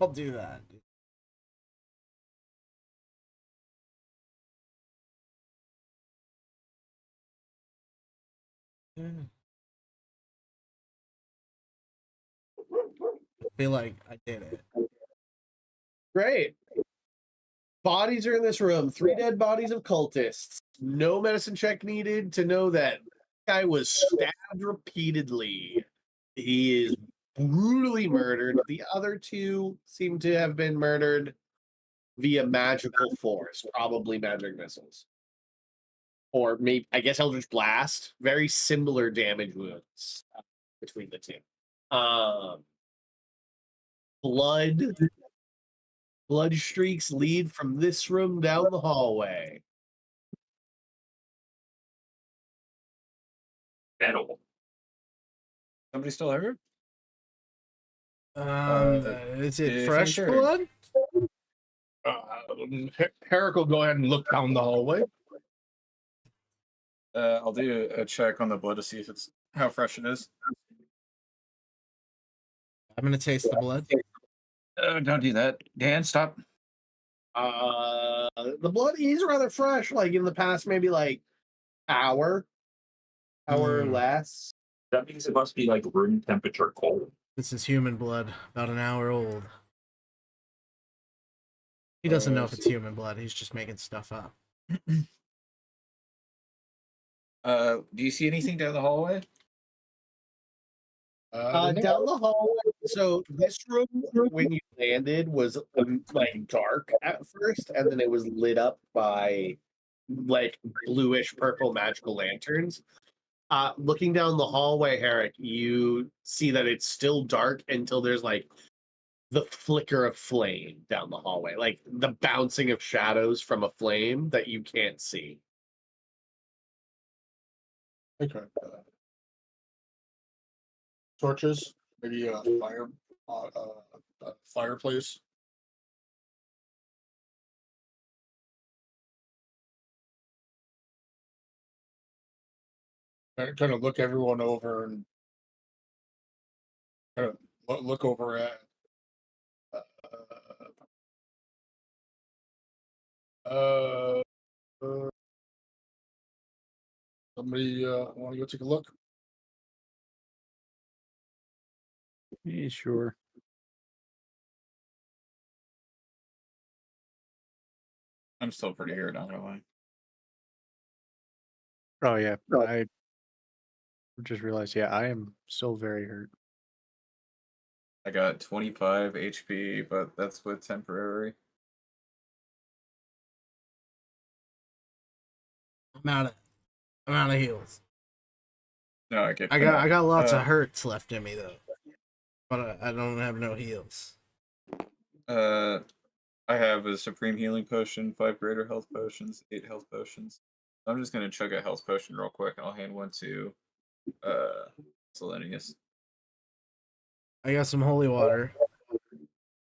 I'll do that. I feel like I did it. Great. Bodies are in this room. 3 dead bodies of cultists. No medicine check needed to know that guy was stabbed repeatedly. He is brutally murdered. The other 2 seem to have been murdered via magical force, probably magic missiles. Or maybe, I guess, Eldritch Blast. Very similar damage wounds between the 2. Blood streaks lead from this room down the hallway. Metal. Somebody still hurt? Is it fresh blood? Herrick will go ahead and look down the hallway. I'll do a check on the blood to see if it's how fresh it is. I'm gonna taste the blood. Don't do that. Dan, stop. The blood is rather fresh, like in the past maybe like hour or less. That means it must be like room temperature cold. This is human blood, about an hour old. He doesn't know if it's human blood. He's just making stuff up. Do you see anything down the hallway? Down the hallway. So this room, when you landed, was like dark at first, and then it was lit up by like bluish purple magical lanterns. Looking down the hallway, Herrick, you see that it's still dark until there's like the flicker of flame down the hallway, like the bouncing of shadows from a flame that you can't see. Okay. Torches, maybe a fireplace. Kind of look everyone over and kind of look over at somebody want to go take a look? Yeah, sure. I'm still pretty hurt, not gonna lie. Oh yeah, I just realized. Yeah, I am still very hurt. I got 25 HP, but that's with temporary. I'm out of heals. No, I get. I got lots of hurts left in me though, but I don't have no heals. I have a supreme healing potion, 5 greater health potions, 8 health potions. I'm just gonna chug a health potion real quick, and I'll hand one to Selenius. I got some holy water.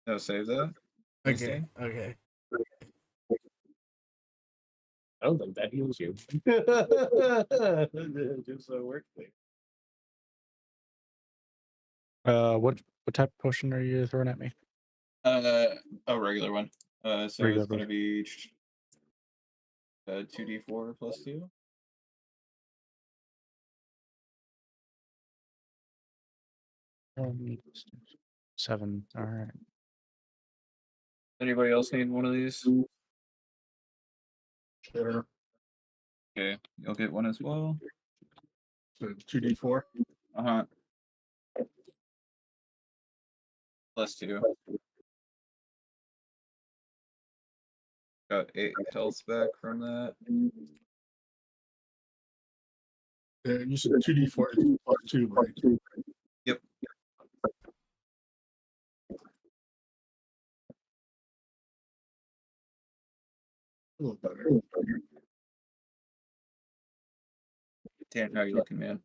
No, save that. Okay. Okay. I don't think that heals you. Just a work thing. What type of potion are you throwing at me? A regular one. So Regular it's gonna be 2d4 plus 2. Seven. All right. Anybody else need one of these? Sure. Okay, you'll get one as well. So 2d4. Uh-huh. Plus 2. Got 8 health back from that. You said 2d4 is plus 2, right? Yep. A little better. Dan, how are you looking, man?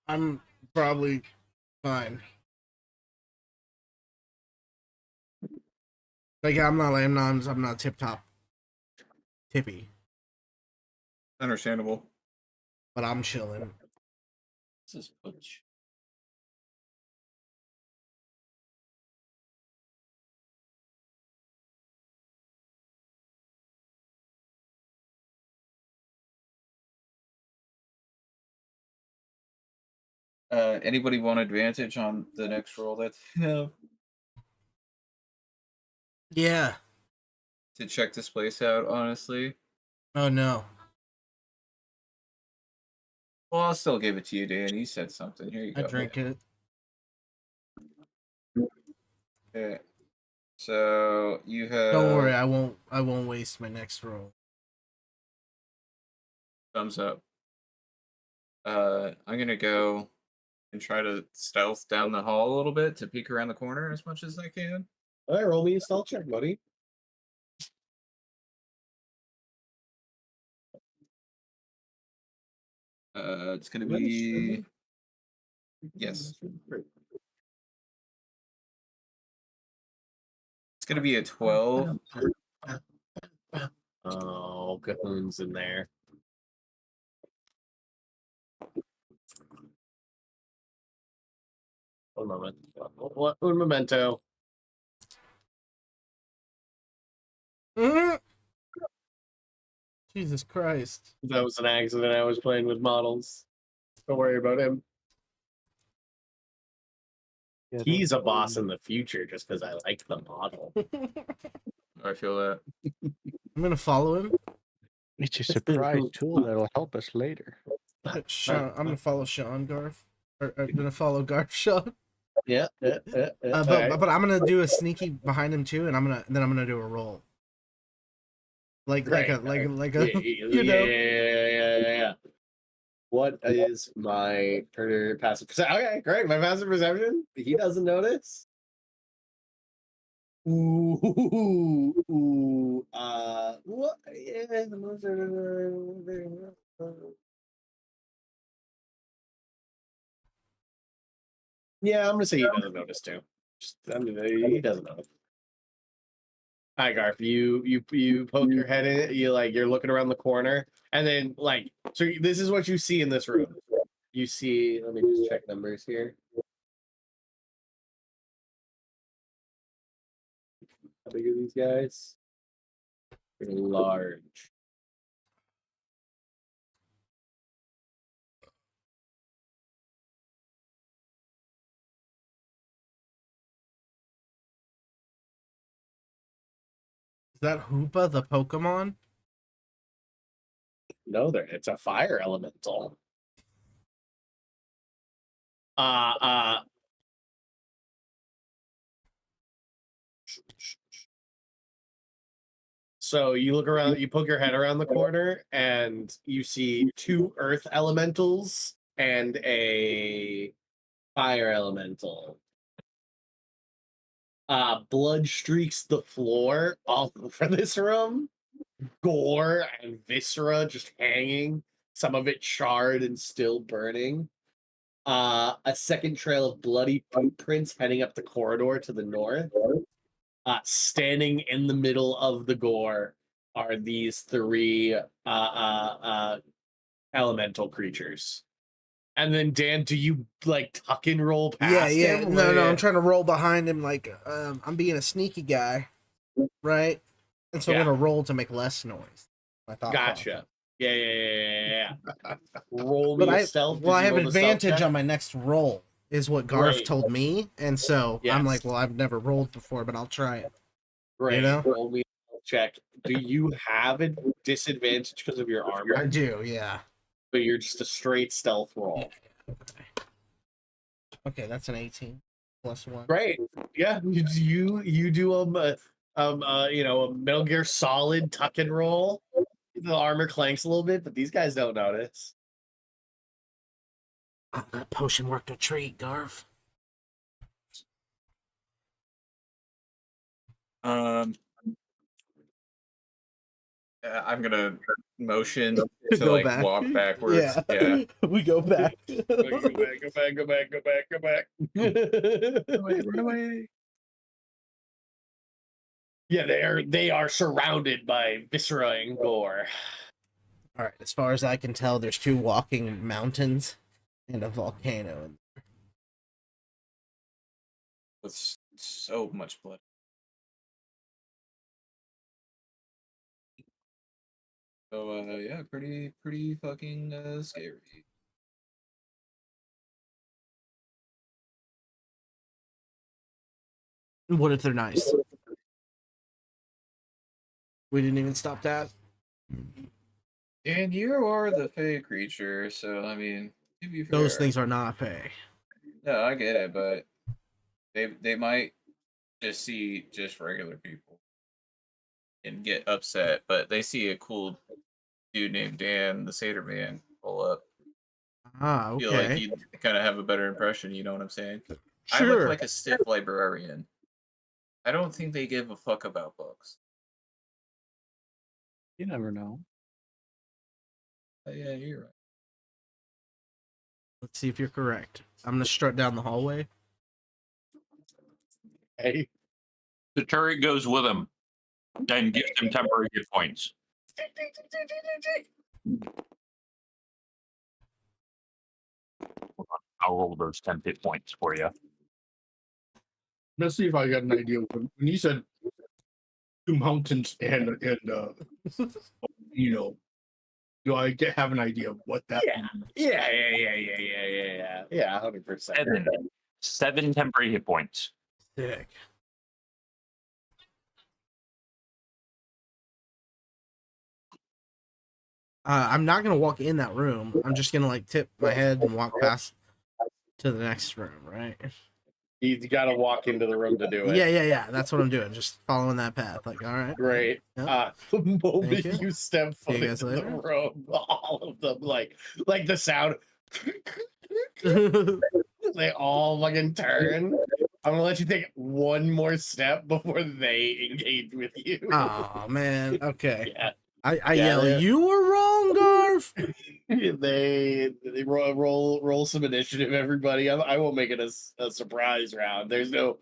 I'm probably fine. Like I'm not tip top tippy, Understandable. but I'm chilling. This is Butch. Anybody want advantage on the next roll that Yeah. to check this place out? Honestly, Oh no. well, I'll still give it to you, Dan. You said something. Here you I go. drink it. Okay. So you have. Don't worry, I won't waste my next roll. Thumbs up. I'm gonna go and try to stealth down the hall a little bit to peek around the corner as much as I can. All right, roll me a stealth check, buddy. It's gonna be yes. It's gonna be a 12. Oh, Cahoon's in there. One moment. Un memento. Mhm. Jesus Christ. That was an accident. I was playing with models. Don't worry about him. Yeah, He's a boss in the future just because I like the model. I feel that. I'm gonna follow him. It's a surprise tool that'll help us later. Sean, I'm gonna follow Sean Garth. Or I'm gonna follow Garth Sean. Yeah. But I'm gonna do a sneaky behind him too, and I'm gonna do a roll. Like a you know. Yeah. What is my passive perception? Okay, great. My passive perception. He doesn't notice. Ooh. What? Yeah, I'm gonna say he doesn't notice too. He doesn't notice. Hi, Garth. You poke your head in. You're looking around the corner, and then so this is what you see in this room. You see. Let me just check numbers here. How big are these guys? They're large. Is that Hoopa the Pokemon? No, it's a fire elemental. So you look around, you poke your head around the corner, and you see two earth elementals and a fire elemental. Blood streaks the floor all over this room. Gore and viscera just hanging, some of it charred and still burning. A second trail of bloody footprints heading up the corridor to the north. Standing in the middle of the gore are these three elemental creatures. And then Dan, do you tuck and roll past Yeah. him? No, I'm trying to roll behind him like I'm being a sneaky guy, right? And so I'm gonna roll to make less noise. I thought. Gotcha. Yeah. Roll But me a stealth. I have roll the stealth advantage check? on my next roll, is what Garth Great. told me, and so I'm Yes. like, well, I've never rolled before, but I'll try it. Great. You know? Roll me a stealth check. Do you have a disadvantage because of your armor? I do, yeah. But you're just a straight stealth roll. Okay, that's an 18 plus 1. Great. Yeah, you do a Metal Gear Solid tuck and roll. The armor clanks a little bit, but these guys don't notice. That potion worked a treat, Garth. I'm gonna motion to Go back. walk backwards. Yeah. We go back. Go back. Run away. Yeah, they are surrounded by viscera and gore. All right, as far as I can tell, there's 2 walking mountains and a volcano. With so much blood. So yeah, pretty fucking scary. What if they're nice? We didn't even stop that. And you are the fey creature, so I mean, to be fair, Those things are not fey. No, I get it, but they might just see just regular people and get upset, but they see a cool dude named Dan, the Satyr Man, pull up. Ah, Feel like okay. you kind of have a better impression. You know what I'm saying? I Sure. look like a stiff librarian. I don't think they give a fuck about books. You never know. Yeah, you're right. Let's see if you're correct. I'm gonna strut down the hallway. Hey. The turret goes with him and gives him temporary hit points. I'll roll those 10 hit points for you. Let's see if I got an idea. When you said two mountains and you know, do I have an idea of what that means? Yeah, 100%. 7 temporary hit points. Sick. I'm not gonna walk in that room. I'm just gonna like tip my head and walk past to the next room, right? You got to walk into the room to do it. Yeah. That's what I'm doing. Just following that path. Like, all right. Great. Yep. The moment you. you step See you foot guys into the later. room, all of them like the sound. They all fucking turn. I'm gonna let you take one more step before they engage with you. Oh man. Okay. Yeah. I Yeah, yell, they're- you were wrong, Garf. they roll some initiative, everybody. I won't make it a surprise round. There's no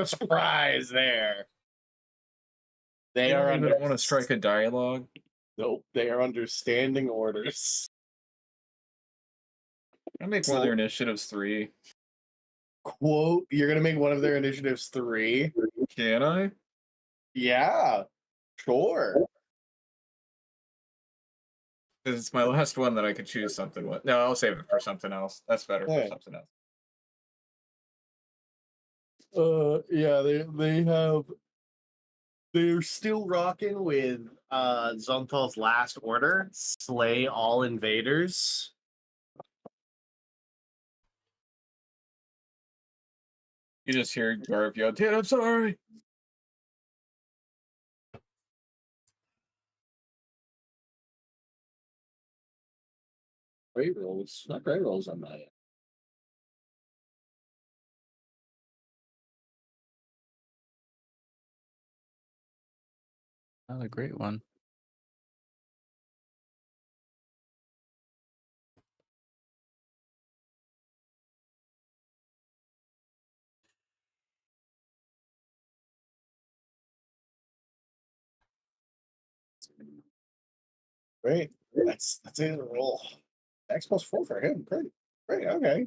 surprise there. They You are don't even under want to strike a dialogue. Nope, they are understanding orders. I make one of their initiatives 3. Quote, you're gonna make one of their initiatives 3. Can I? Yeah, sure. Because it's my last one that I could choose something with. No, I'll save it for something else. That's better for Yeah. something else. Yeah, they're still rocking with Zonthal's last order: slay all invaders. You just hear Garf yell, "Dude, I'm sorry." Great rolls, not great rolls on that. Not a great one. Great, that's a roll. X plus 4 for him. Great, okay.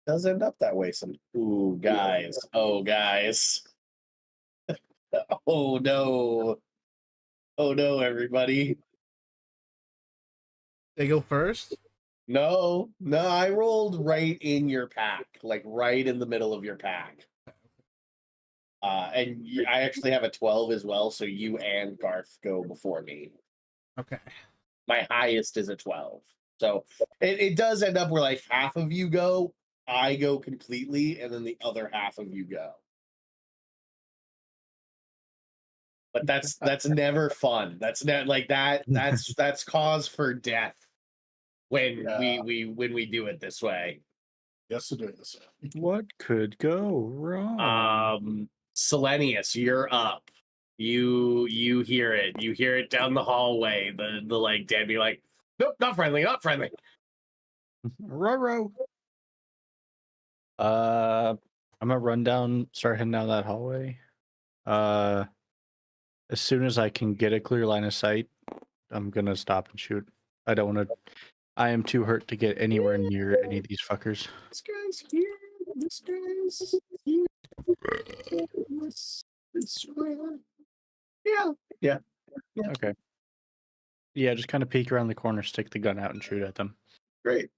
Does end up that way some. Ooh, guys. Oh, guys. Oh no. Oh no, everybody. They go first. No, I rolled right in your pack, like right in the middle of your pack. And I actually have a 12 as well, so you and Garth go before me. Okay. My highest is a 12. So it does end up where like half of you go, I go completely, and then the other half of you go. But that's never fun. That's not like that. That's cause for death when we do it this way. Yes, it is. What could go wrong? Selenius, you're up. You hear it. You hear it down the hallway. The like dead be like, nope, not friendly, not friendly. Ruh-roh. I'm gonna run down, start heading down that hallway. As soon as I can get a clear line of sight, I'm gonna stop and shoot. I don't want to. I am too hurt to get anywhere near any of these fuckers. This guy's here. This guy's here. Yeah. Okay. Yeah, just kind of peek around the corner, stick the gun out, and shoot at them. Great.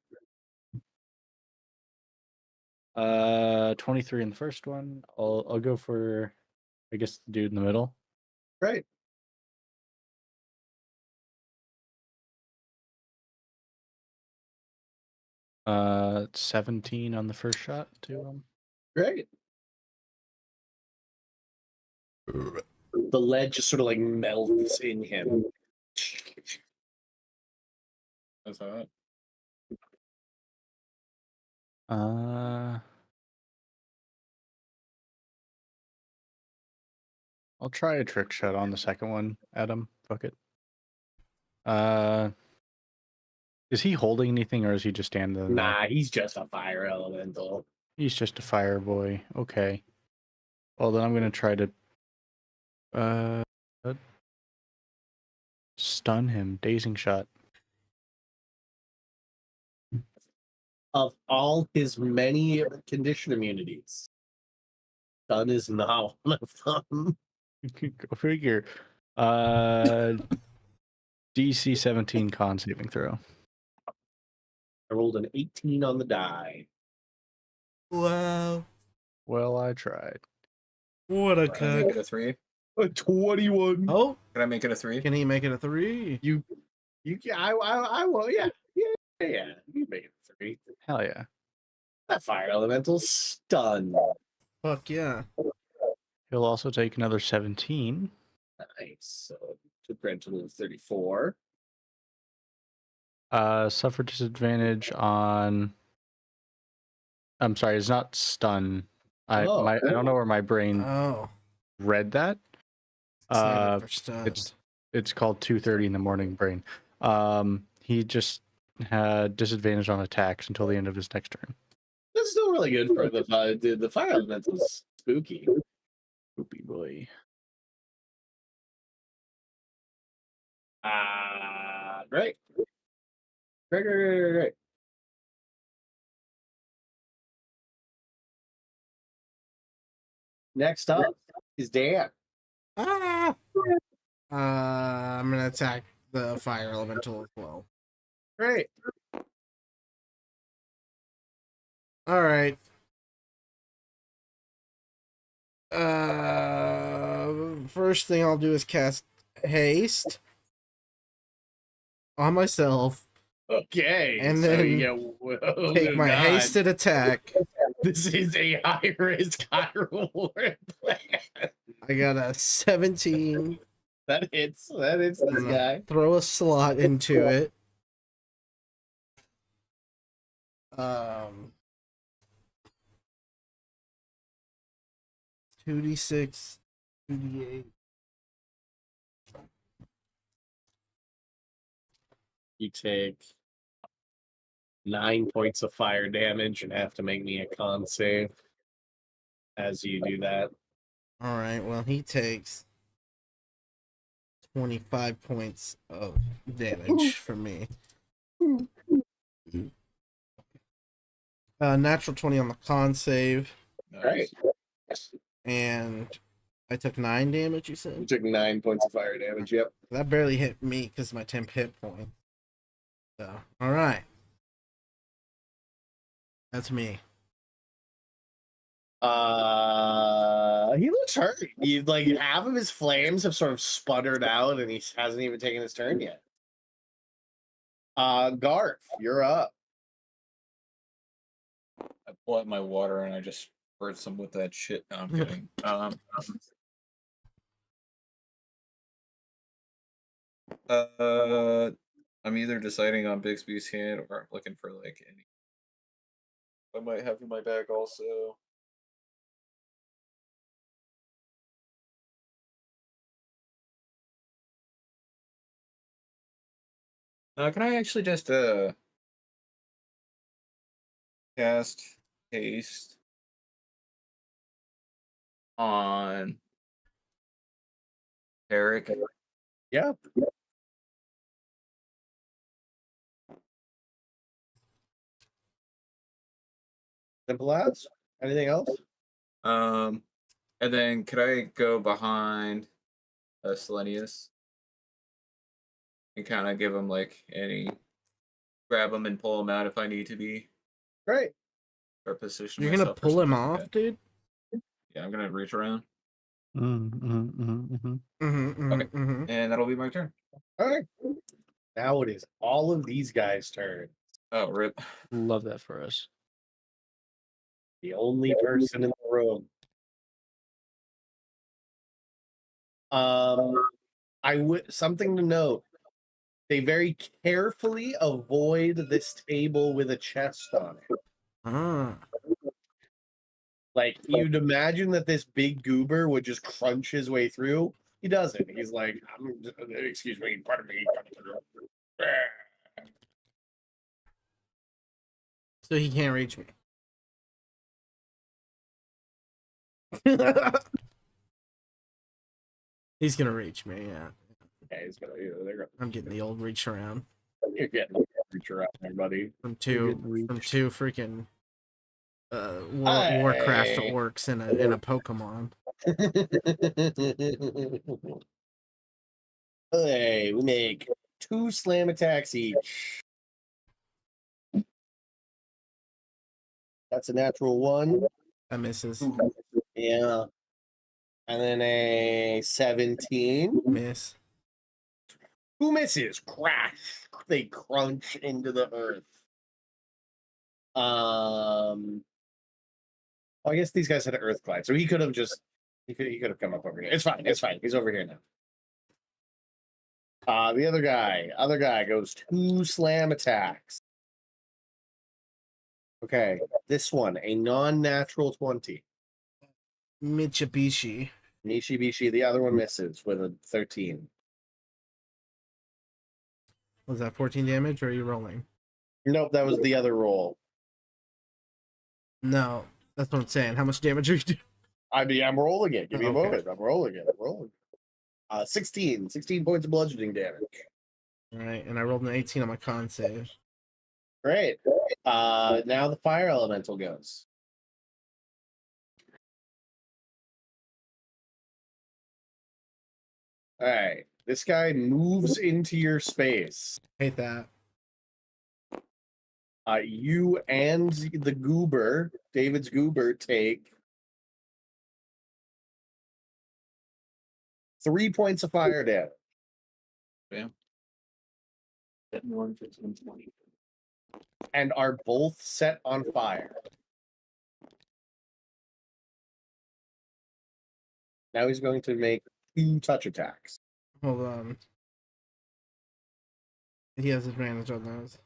23 in the first one. I'll go for, I guess, the dude in the middle. Great. Uh, 17 on the first shot to him. Great. The lead just sort of like melts in him. That's all right. I'll try a trick shot on the second one, Adam. Fuck it. Is he holding anything or is he just standing there? Nah, he's just a fire elemental. He's just a fire boy. Okay. Well, then I'm gonna try to stun him. Dazing shot. Of all his many condition immunities, stun is not one of them. Go figure. DC 17 con saving throw. I rolled an 18 on the die. Wow. Well, I tried. What a Can I make cook. it a 3? A 21. Oh, Can I make it a 3? can he make it a 3? You I will, yeah. Yeah. You make it a 3. Hell yeah. That fire elemental stun. Fuck yeah. He'll also take another 17. Nice. So to grand total of 34. Suffer disadvantage on. I'm sorry, it's not stun. I don't know where my brain Oh. read that. Standard for stuns. It's called 2:30 in the morning brain. He just had disadvantage on attacks until the end of his next turn. That's still really good for the fire elemental's spooky. Spoopy boy. Great. Great. Next up is Dan. Ah! I'm gonna attack the fire elemental as well. Great. Alright. First thing I'll do is cast haste on myself. Okay. And so then you take my hasted attack. This is a high risk, high reward plan. I got a 17. That hits this guy. Throw a slot into it. 2d6, 2d8. You take 9 points of fire damage and have to make me a con save as you do that. Alright, well, he takes 25 points of damage from me. Natural 20 on the con save. Great. And I took 9 damage, you You said? took 9 points of fire damage. Yep. That barely hit me because my 10 hit point. So, alright. That's me. He looks hurt. Like half of his flames have sort of sputtered out, and he hasn't even taken his turn yet. Garth, you're up. I pull out my water and I just spritz some with that shit. No, I'm kidding. I'm either deciding on Bixby's hand or I'm looking for like any. I might have in my bag also. Can I actually just cast haste on Eric? Yep. Simple as. Anything else? And then could I go behind Selenius and kind of give him like any, grab him and pull him out if I need to be? Great. Or position. You're gonna myself for pull him something like off, that. dude? Yeah, I'm gonna reach around, Okay. and that'll be my turn. All right. Now it is all of these guys' turn. Oh, rip. Love that for us. The only person in the room. I would something to note. They very carefully avoid this table with a chest on it. Ah. Like you'd imagine that this big goober would just crunch his way through. He doesn't. He's like, excuse me, pardon me. So he can't reach me. He's gonna reach me, yeah. Yeah, he's gonna. They're gonna. I'm getting the old reach around You're getting reach around there, buddy. from two freaking Warcraft Hey. orcs in a Pokemon. Hey, we make 2 slam attacks each. That's a natural 1. That misses. Yeah. And then a 17. Miss. Who misses? Crash. They crunch into the earth. I guess these guys had an earth glide, so he could have just he could have come up over here. It's fine. It's fine. He's over here now. The other guy goes 2 slam attacks. Okay, this one, a non-natural 20. Mitsubishi. Nishibishi, the other one misses with a 13. Was that 14 damage or are you rolling? Nope, that was the other roll. No, that's what I'm saying. How much damage are you doing? I'm rolling it. Give me a Okay. moment. I'm rolling it. 16 points of bludgeoning damage. All right, and I rolled an 18 on my con save. Great. Now the fire elemental goes. All right. This guy moves into your space. Hate that. You and the goober, David's goober, take 3 points of fire damage. Bam. 1, 15, 20. And are both set on fire. Now he's going to make 2 touch attacks. Hold on. He has advantage on those.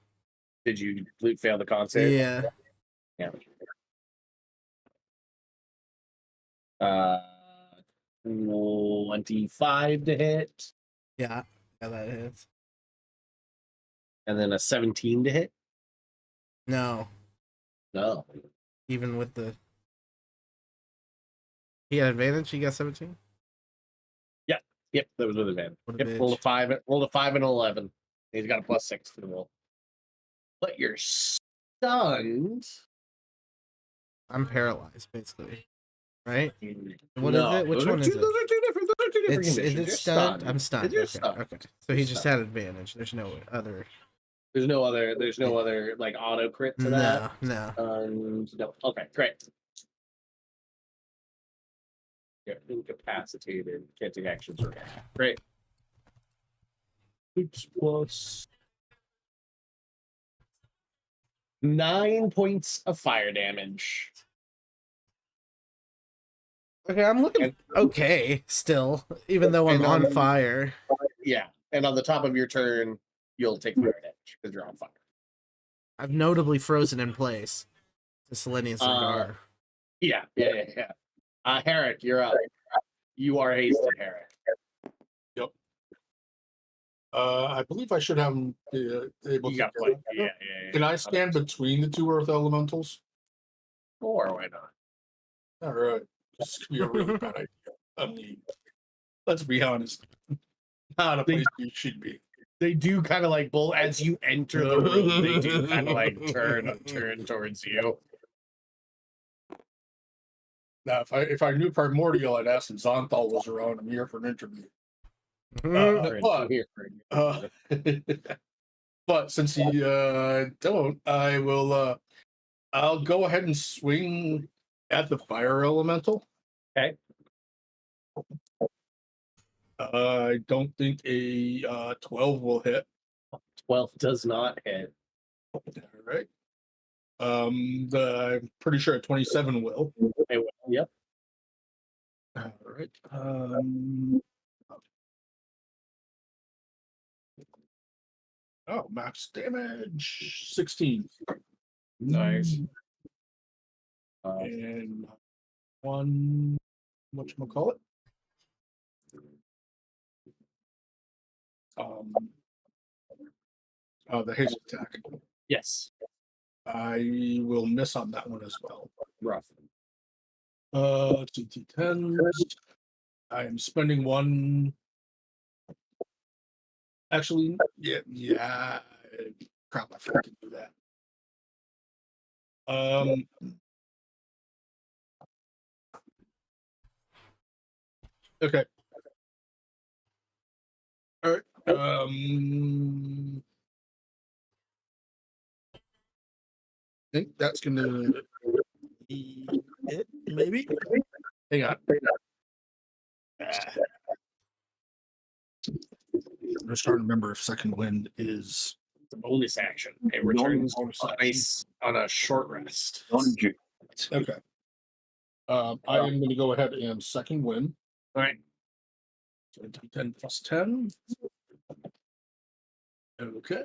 Did you fail the con save? Yeah. Yeah. 25 to hit, Yeah, that hits. and then a 17 to hit. No, No. even with the... He had advantage, he got 17? Yep, that was with advantage. What a Yep, rolled a bitch. 5 and an 11. He's got a +6 to the roll. But you're stunned. I'm paralyzed, basically. Right? What No, is it? Which those are one is two- it? Those are two different Is conditions. it You're stunned? I'm stunned. You're Okay. stunned. Okay. So he just had advantage. There's no other. There's no other like auto crit to that. No. No. Okay, great. You're incapacitated. Can't take actions or great. 6 plus 9 points of fire damage. Okay, I'm looking okay still, even though I'm And on fire. Yeah, and on the top of your turn, you'll take fire damage because you're on fire. I've notably frozen in place. The Selenian cigar. Yeah. Herrick, you're up. You are hasted, Herrick. I believe I should have him able You to. got plenty. Yeah. Can I stand between the 2 earth elementals? Or why not? All right. This could be a really bad idea. I mean, let's be honest. Not a place you should be. They do kind of like as you enter the room, they do kind of like turn towards you. Now, if I knew Primordial, I'd ask if Zonthal was around. I'm here for an interview. But since he don't, I will I'll go ahead and swing at the fire elemental. Okay. I don't think a 12 will hit. 12 does not hit. All right. I'm pretty sure a 27 will. It will, yep. All right. Oh, max damage 16. Nice. And one, whatchamacallit? The haste attack. Yes. I will miss on that one as well. Rough. 2d10s. I am spending one. Actually, yeah. Crap, I forgot to do that. Okay. All right. I think that's gonna be it, maybe. Hang on. I'm just trying to remember if second wind is It's a bonus action. It returns on a short rest. okay. I am going to go ahead and second wind. All right. So 10 plus 10. Okay.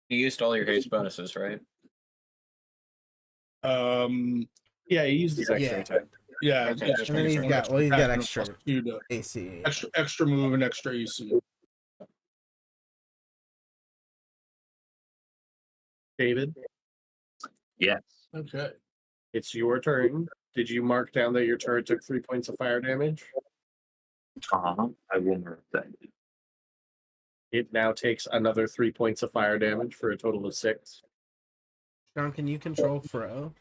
You used all your haste bonuses, right? Yeah, you used this extra Yeah. attack. Yeah. Okay. it's just And then he's one got- well, he's got attack and a extra. plus 2 to AC. extra move and extra AC. David, Yes. Okay. it's your turn. Did you mark down that your turret took 3 points of fire damage? I will mark that. It now takes another 3 points of fire damage for a total of 6. Sean, can you control Fro?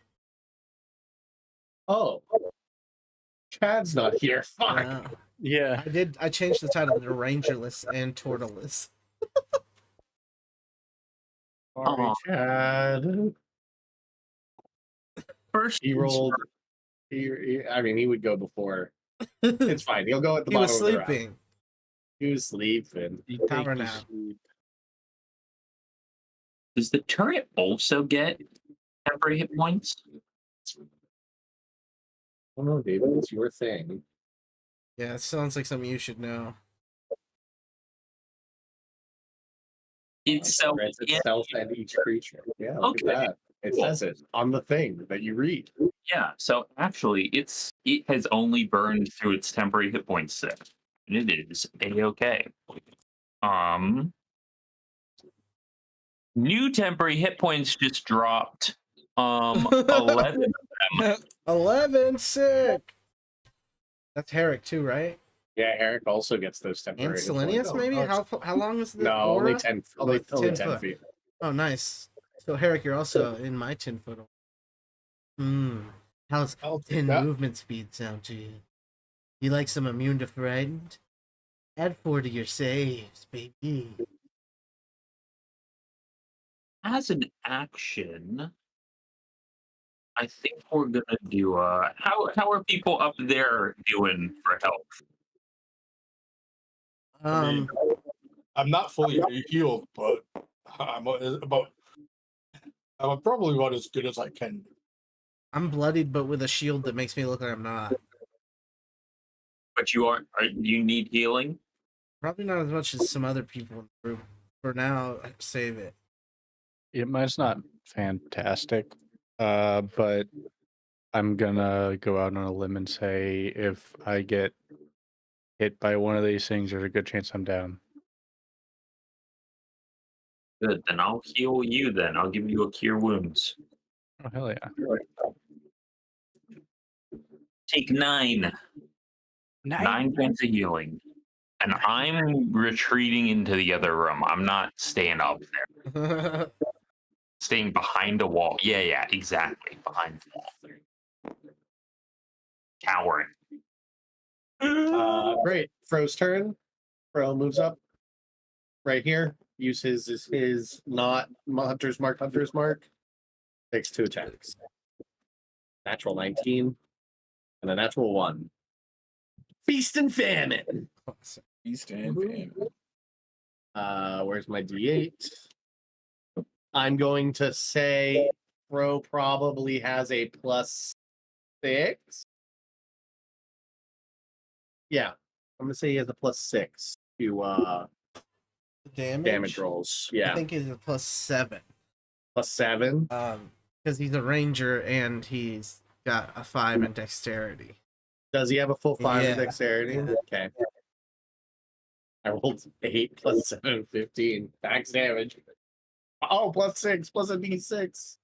Oh. Chad's not here. Fuck. Yeah. Yeah. I changed the title to Rangerless and Tortleless. Sorry, Aw. Chad. First, He rolled. I mean, he would go before. It's fine. He'll go at the He bottom was of the round. sleeping. He was sleeping. Power nap. Does the turret also get temporary hit points? Oh no, David, it's your thing. Yeah, it sounds like something you should know. It's so Grants itself and each creature. Yeah, look Okay. at that. It says it on the thing that you read. yeah. So actually, it has only burned through its temporary hit points set, and it is a-okay. New temporary hit points just dropped. 11 of them. 11, sick. That's Herrick too, right? Yeah, Eric also gets those And temporary. hit Selenius, points. maybe? How long is the No, only aura? 10. Oh, Only, it's only 10 10 foot. feet. Oh, nice. So Herrick, you're also in my 10 foot. How's I'll take 10 that. movement speed sound to you? You like some immune to frightened? Add 4 to your saves, baby. As an action, I think we're gonna do how are people up there doing for health? I'm not fully healed, but I'm probably about as good as I can. I'm bloodied, but with a shield that makes me look like I'm not. But you need healing? Probably not as much as some other people in the group. For now, save it. Yeah, mine's not fantastic, but I'm gonna go out on a limb and say if I get hit by one of these things, there's a good chance I'm down. Good, then I'll heal you then. I'll give you a cure wounds. Oh hell yeah! Take 9. 9 points of healing. And I'm retreating into the other room. I'm not staying up there. Staying behind a wall. Yeah, exactly. Behind the wall. Cowering. Great. Fro's turn. Fro moves up. Right here. Use his not Hunter's Mark. Takes 2 attacks. Natural 19 and a natural 1. Feast and famine. Feast and famine. Where's my D8? I'm going to say Pro probably has a +6. Yeah, I'm gonna say he has a +6 to damage rolls. I Yeah, think he's a +7. +7. Because he's a ranger and he's got a 5 in dexterity. Does he have a full 5 in Yeah. dexterity? Yeah. Okay. I rolled 8 + 7, 15. Max damage. Oh, +6 plus a D6.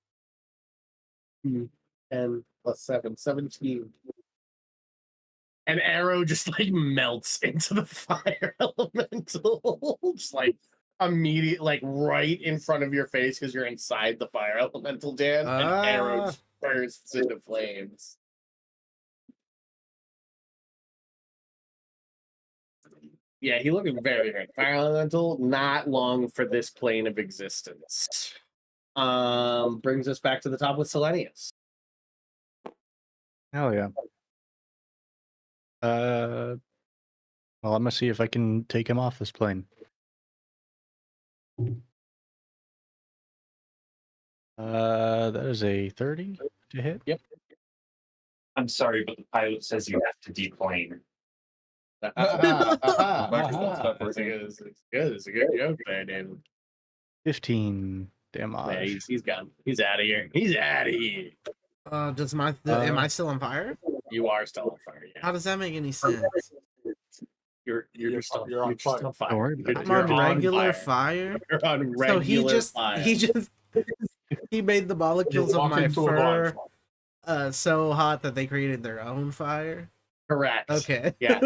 10 + 7, 17. An arrow just like melts into the fire elemental. Just like immediate, like right in front of your face because you're inside the fire elemental, Dan. An arrow just bursts into flames. Yeah, he looked very hurt. Fire elemental, not long for this plane of existence. Brings us back to the top with Selenius. Hell yeah. Well, I'm gonna see if I can take him off this plane. That is a 30 to hit. Yep. I'm sorry, but the pilot says you have to deplane. Microphone stopped It's working. good. It's a good joke there, David. 15 Yeah, damage. he's gone. He's out of here. He's out of here. Am I still on fire? You are still on fire. Yeah. How does that make any sense? You're on fire. still on fire. Don't worry about I'm You're on regular fire. You're on regular So he just fire. he made the molecules of walk my into a fur bonfire. so hot that they created their own fire. Correct. Okay. Yes.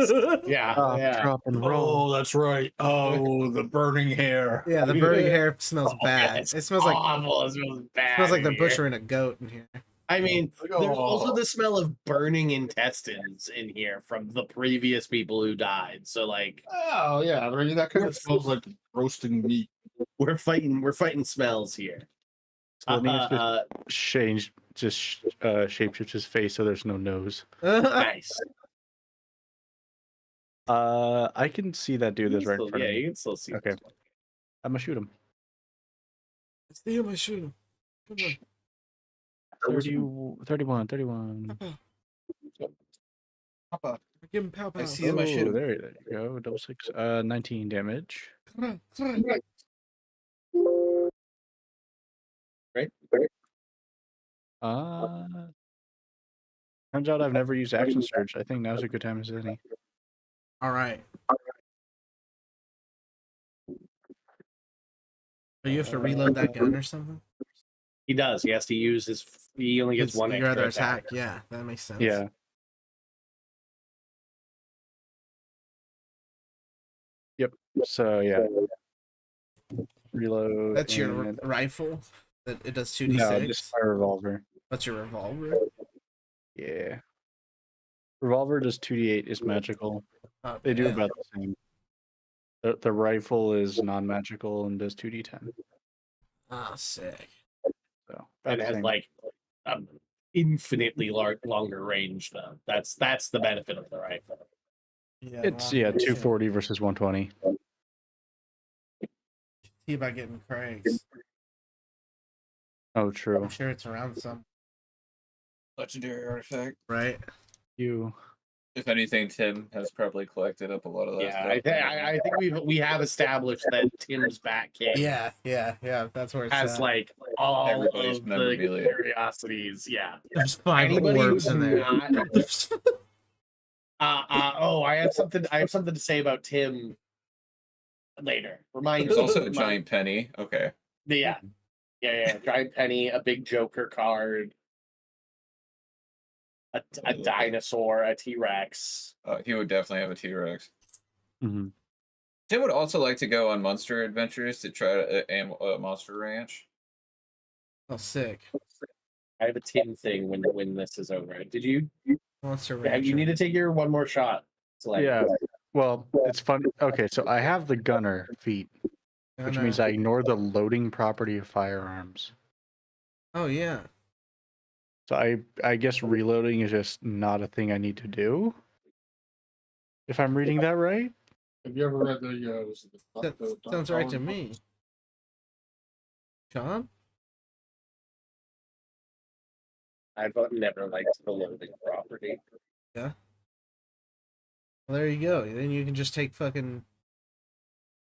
Yeah. Yeah. Drop and roll. Oh, that's right. Oh, the burning hair. Yeah, the burning hair smells Oh, yeah, bad. it's It smells like awful. It smells bad. smells like they're in here. butchering a goat in here. I mean, there's also Oh. the smell of burning intestines in here from the previous people who died. So like Oh, yeah. I mean, that kind of smells like roasting meat. we're fighting smells here. Selenius just shapeshifts his face so there's no nose. Nice. I can see that dude that's right in front Yeah, of me. you can still see. Okay. this one. I'm gonna shoot him. See him, I shoot him. Come on. 31. Papa. Give him pow pow. I see him, I shoot him. There you go. Double 6. 19 damage. Right? Turns out I've never used action surge. I think now's a good time as any. All right. But you have to reload that gun or something? He does. He has to use his. He only gets It's one your extra other attack. attack. Yeah, that makes sense. Yeah. Yep. So yeah. Reload. That's your and- rifle. It does 2d6. No, just my revolver. That's your revolver. Yeah. Revolver does 2d8 is magical. Oh, They do yeah. about the same. The rifle is non-magical and does 2d10. Ah, sick. So And it has like infinitely longer range though. That's the benefit of the rifle. Yeah, it's long range, 240 versus 120. See about getting Craig's. Oh, true. I'm sure it's around some, Legendary artifact. right? You. If anything, Tim has probably collected up a lot of that Yeah, stuff. I think we have established that Tim's Batcave Yeah. That's where it's has at. like all Everybody's of the memorabilia. curiosities. Yeah. There's 5 Anybody orbs who's in there. not- There's- I have something to say about Tim later. Remind There's also a remind- giant penny. Okay. Yeah. Giant penny, a big Joker card, a dinosaur, a T-Rex. He would definitely have a T-Rex. Mm-hmm. Tim would also like to go on monster adventures to try a monster ranch. Oh, sick. I have a Tim thing when this is over. Did you? Monster Yeah, you Rancher. need to take your one more shot. It's like, Yeah. Well, it's fun. Okay, so I have the gunner feat, which means I ignore the loading property of firearms. Oh, yeah. So I guess reloading is just not a thing I need to do. If I'm reading that right. Have you ever read the That sounds right to me. Sean? I've never liked the loading property. Yeah. Well, there you go. Then you can just take fucking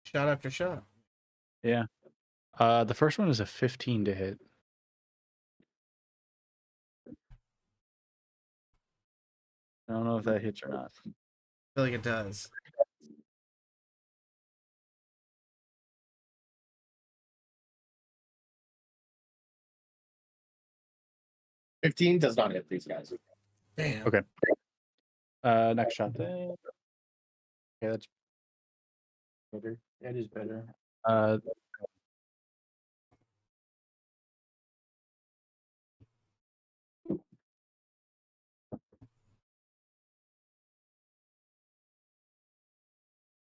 shot after shot. Yeah. The first one is a 15 to hit. I don't know if that hits or not. I feel like it does. $15 does not hit these guys. Damn. Okay. Next shot then. Okay, that's better. That is better.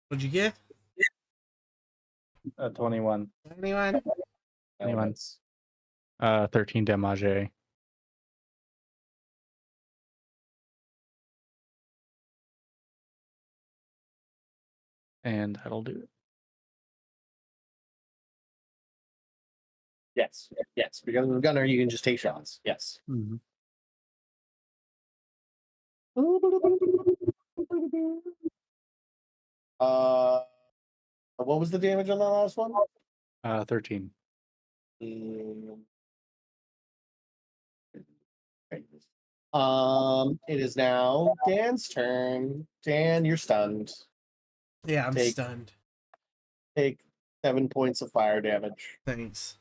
What'd you get? 21. Anyone? 21. 13 damage. And that'll do it. Yes. Yes. Because of the gunner, you can just take shots. Yes. Mm-hmm. What was the damage on that last one? 13. It is now Dan's turn. Dan, you're stunned. Yeah, I'm stunned. Take 7 points of fire damage. Thanks.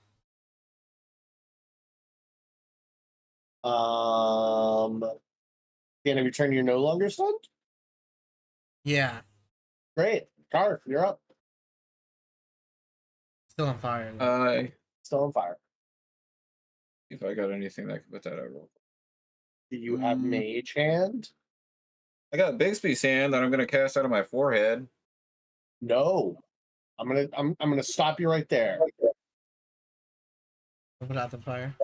Dan, have you turned? You're no longer stunned? Yeah. Great. Garth, you're up. Still on fire. Still on fire. If I got anything that could put that out real quick. Do you have Mage Hand? I got Bixby's hand that I'm gonna cast out of my forehead. No. I'm gonna stop you right there. Put out the fire.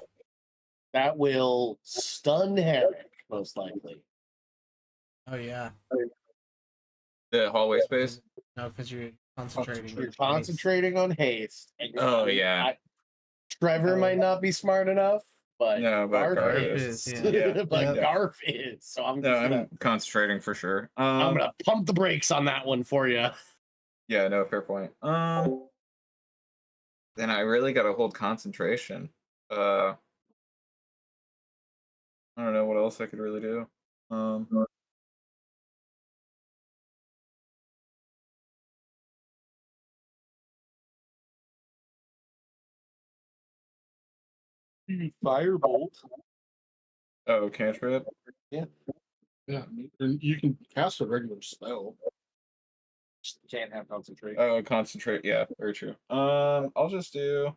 That will stun Herrick, most likely. Oh yeah. The hallway space. No, because you're concentrating. You're concentrating on haste. Oh yeah. Trevor might not be smart enough, but No, but Garth Garth is. is, But Yeah. Garth is. So I'm concentrating for sure. I'm gonna pump the brakes on that one for you. Yeah, no, fair point. Then I really gotta hold concentration. I don't know what else I could really do. Firebolt. Oh, cantrip. Yeah, and you can cast a regular spell. Can't have concentration. Oh, concentrate. Yeah, very true. I'll just do.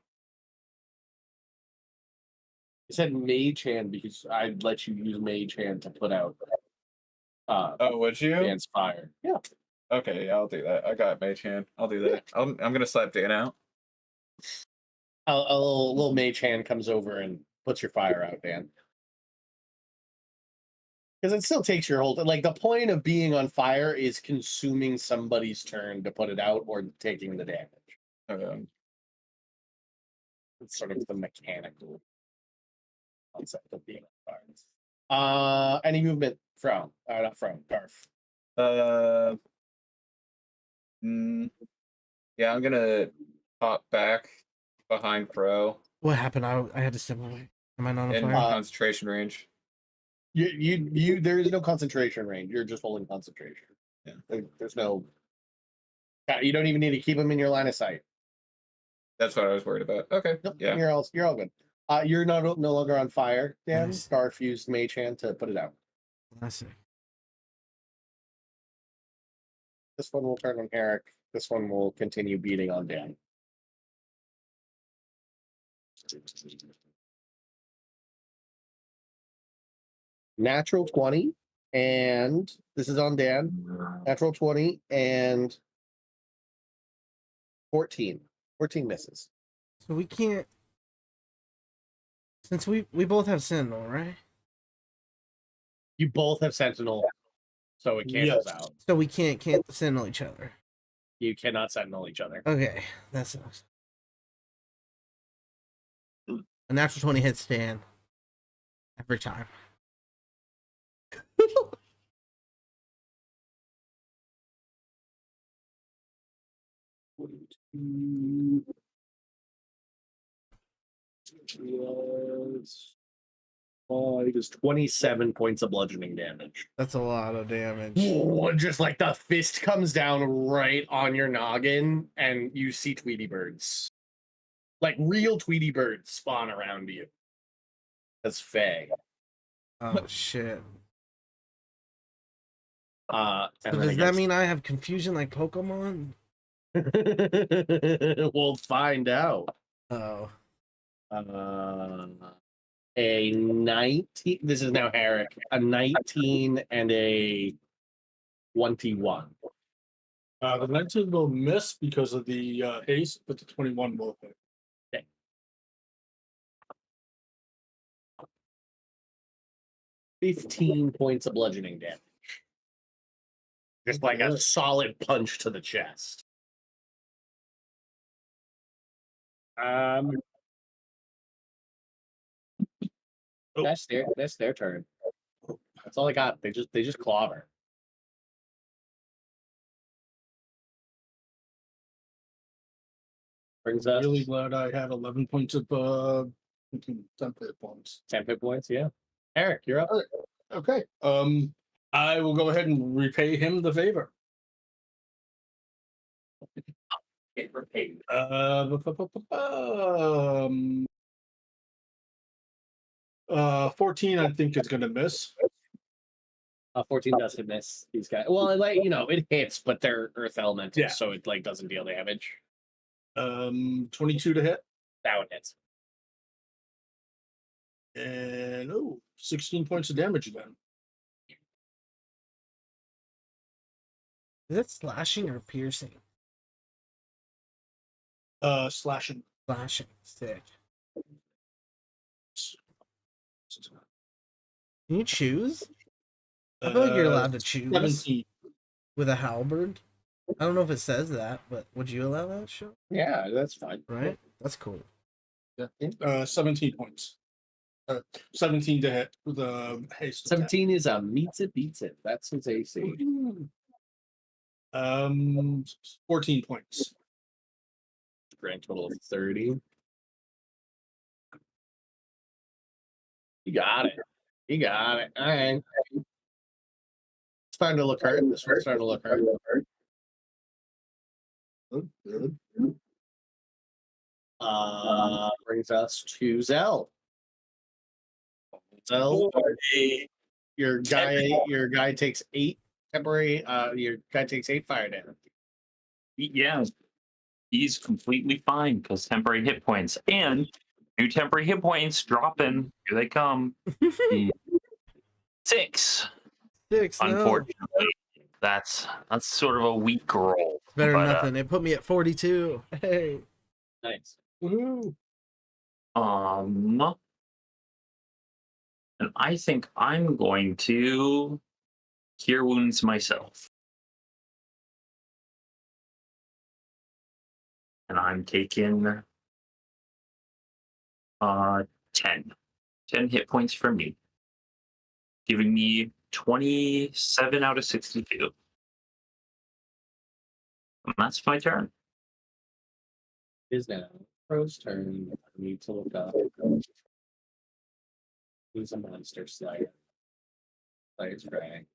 You said Mage Hand because I'd let you use Mage Hand to put out Oh, would you? Dan's fire. Yeah. Okay, yeah, I'll do that. I got Mage Hand. I'll do that. I'm gonna slap Dan out. A little Mage Hand comes over and puts your fire out, Dan. Because it still takes your whole like the point of being on fire is consuming somebody's turn to put it out or taking the damage. Okay. It's sort of the mechanical concept of being on fire. Any movement from not from Garth. Yeah, I'm gonna pop back behind Pro What happened? I had to step away. Am I not on in fire? concentration range. You there's no concentration range. You're just holding concentration. Yeah. There's no. You don't even need to keep them in your line of sight. That's what I was worried about. Okay. Nope, Yeah. You're all good. You're no longer on fire, Dan. Nice. Garth used Mage Hand to put it out. I see. This one will turn on Eric. This one will continue beating on Dan. Natural 20, and this is on Dan. Natural 20 and 14. 14 misses. So we can't. Since we both have Sentinel, right? You both have Sentinel, so it cancels out. So we can't sentinel each other. You cannot Sentinel each other. Okay, that sucks. A natural 20 hits Stan. Every time. It is 27 points of bludgeoning damage. That's a lot of damage. Just like the fist comes down right on your noggin, and you see Tweety birds. Like real Tweety birds spawn around you. That's Faye. Oh shit. And So then does that mean I have confusion like Pokemon? we'll find out. Oh. A 19. This is now Eric. A 19 and a 21. The 19 will miss because of the haste, but the 21 will hit. Okay. 15 points of bludgeoning damage. Just like a solid punch to the chest. That's their turn. That's all I got. They just clobber. Brings us Really glad I had 11 points of 10 hit points. 10 hit points. Yeah, Eric, you're up. Okay. I will go ahead and repay him the favor. Get repaid. 14, I think, is going to miss. 14 doesn't miss these guys. Well, like it hits, but they're earth elemental, Yeah. so it like doesn't deal damage. 22 to hit. That one hits. And 16 points of damage again. Is it slashing or piercing? Slashing. Slashing. Sick. Can you choose? I feel like you're allowed to choose 17. with a halberd. I don't know if it says that, but would you allow that? Sure. Yeah, that's fine. Right? That's cool. Yeah. 17 points. 17 to hit with a haste. attack. 17 is a meets it, beats it. That's his AC. 14 points. Grand total of 30. You got it. You got it. All right. It's starting to look hurt. This one's starting to look hurt. Good. Brings us to Zell. Zell, your guy takes 8 temporary. Your guy takes 8 fire damage. Yeah, he's completely fine because temporary hit points and new temporary hit points dropping. Here they come. 6. 6. No. Unfortunately, that's sort of a weak roll. Better than but, nothing. It put me at 42. Hey. Nice. Woohoo. And I think I'm going to cure wounds myself. And I'm taking 10 hit points from me, giving me 27 out of 62. And that's my turn. It is now Pro's turn. I need to look up. Who's a monster slayer? Slayer's drag.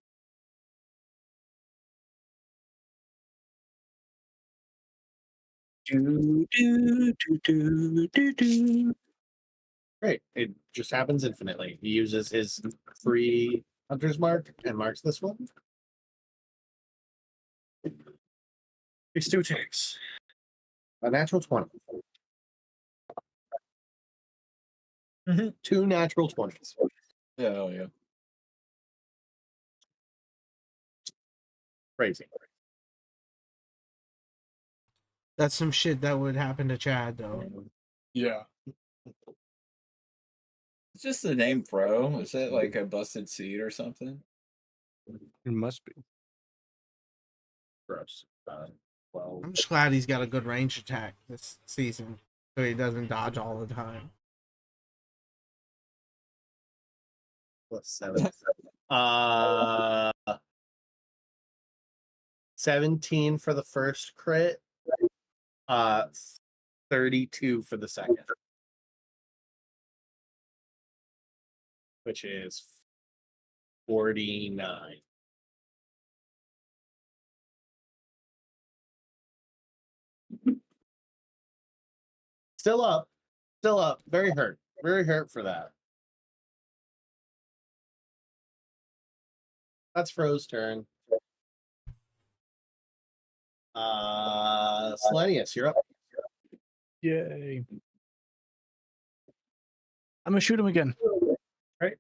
Great. It just happens infinitely. He uses his free hunter's mark and marks this one. Takes 2 attacks. A natural 20. 2 natural 20s. Yeah, oh yeah. Crazy. That's some shit that would happen to Chad, though. Yeah. just the name, bro? Is it like a busted seed or something? It must be. Gross. Well, I'm just glad he's got a good range attack this season, so he doesn't dodge all the time. +7. 17 for the first crit. 32 for the second. Which is 49. Still up. Still up. Very hurt. Very hurt for that. That's Fro's turn. Selenius, you're up. Yay. I'm gonna shoot him again. Right.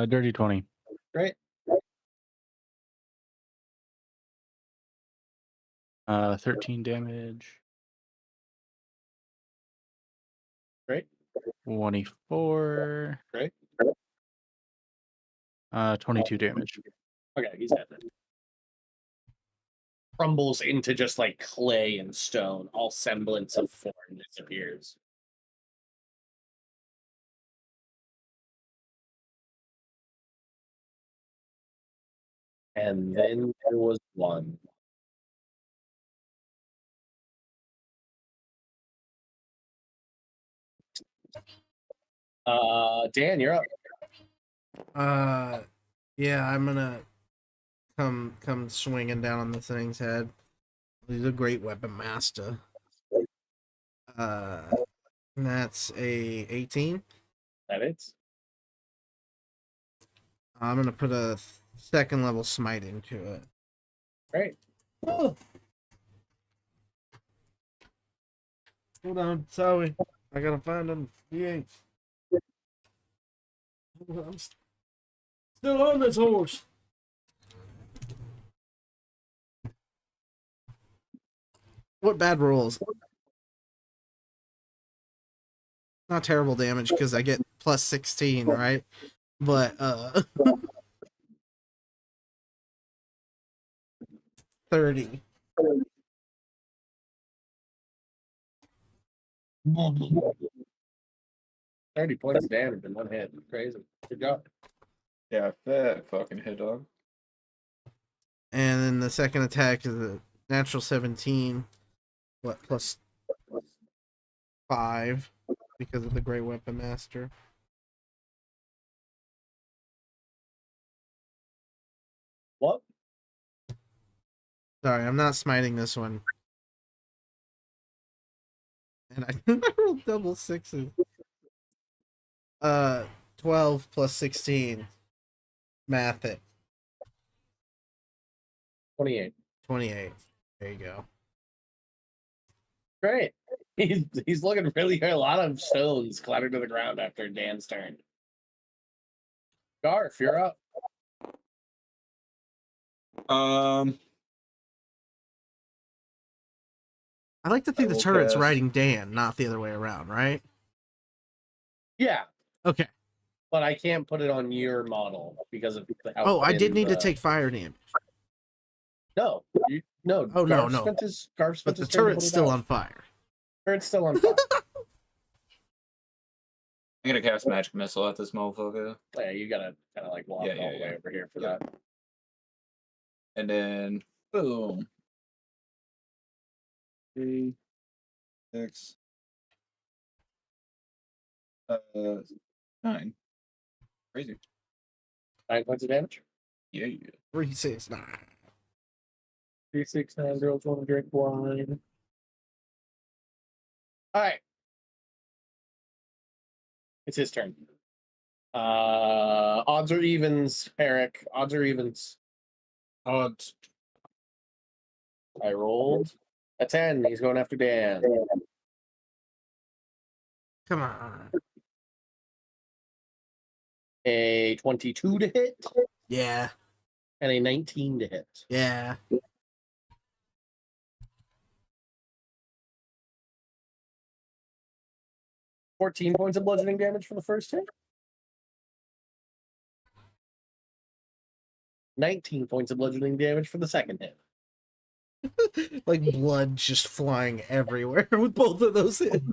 Dirty 20. Great. 13 damage. Great. 24. Great. 22 damage. Okay, he's dead. Crumbles into just like clay and stone. All semblance of form disappears. And then there was one. Dan, you're up. Yeah, I'm gonna come swinging down on the thing's head. He's a great weapon master. That's a 18. That is. I'm gonna put a second level smite into it. Great. Oh. Hold on, sorry. I gotta find him. He ain't. I'm still on this horse. What bad rolls? Not terrible damage because I get plus 16, right? But 30. 30 points of damage in one hit. Crazy. Good job. Yeah, that fucking hit dog. And then the second attack is a natural 17. What, plus 5 because of the Great Weapon Master. What? Sorry, I'm not smiting this one. And I rolled double sixes. 12 plus 16. Math it. 28. 28. There you go. Great. He's looking really a lot of stones clattered to the ground after Dan's turn. Garf, you're up. I like to think I the will turret's cast- riding Dan, not the other way around, right? Yeah, Okay. but I can't put it on your model because of how Oh, I did thin need to the- take fire damage. No, no. Oh, no, Garf no. spent his, Garf spent But the his turn to turret's put it still out. on fire. Turret's still on fire. I'm gonna cast magic missile at this motherfucker, Yeah, you gotta kind of like walk Yeah, all yeah, the yeah. way over here for Yeah. that. and then boom. 3, 6, 9. Crazy. 9 points of damage. Yeah. 3, 6, 9. 3, 6, 9, girls want to drink wine. All right. It's his turn. Odds or evens, Eric. Odds or evens. Odds. I rolled a 10. He's going after Dan. Come on. A 22 to hit Yeah. and a 19 to hit. Yeah. 14 points of bludgeoning damage for the first hit. 19 points of bludgeoning damage for the second hit. Like blood just flying everywhere with both of those hits.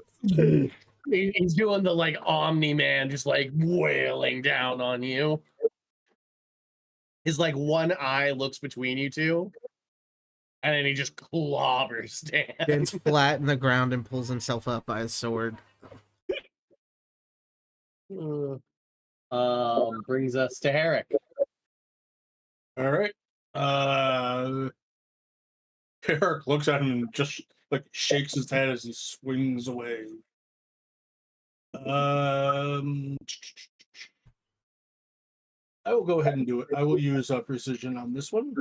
He's doing the like Omni-Man, just like wailing down on you. His like one eye looks between you two, and then he just clobbers Dan. Dan's flat in the ground and pulls himself up by his sword. Brings us to Herrick. All right. Eric looks at him and just like shakes his head as he swings away. I will go ahead and do it. I will use precision on this one.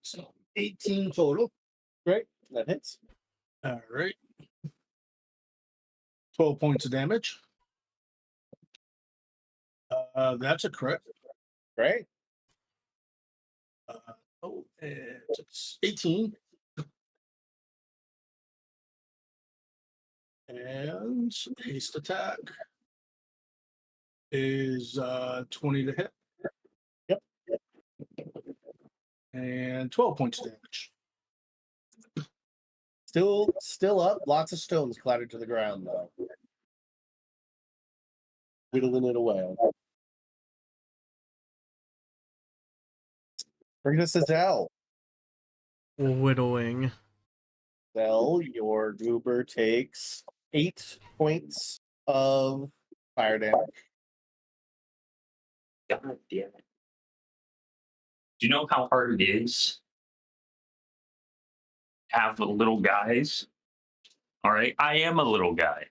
So 18 total. Great, that hits. All right. 12 points of damage. That's a crit. Great. It's 18. And haste attack is 20 to hit. Yep. And 12 points of damage. Still up. Lots of stones clattered to the ground, though. Whittling it away. Bring us to Zell. Whittling. Zell, your goober takes 8 points of fire damage. God damn it. Do you know how hard it is to have little guys? All right, I am a little guy.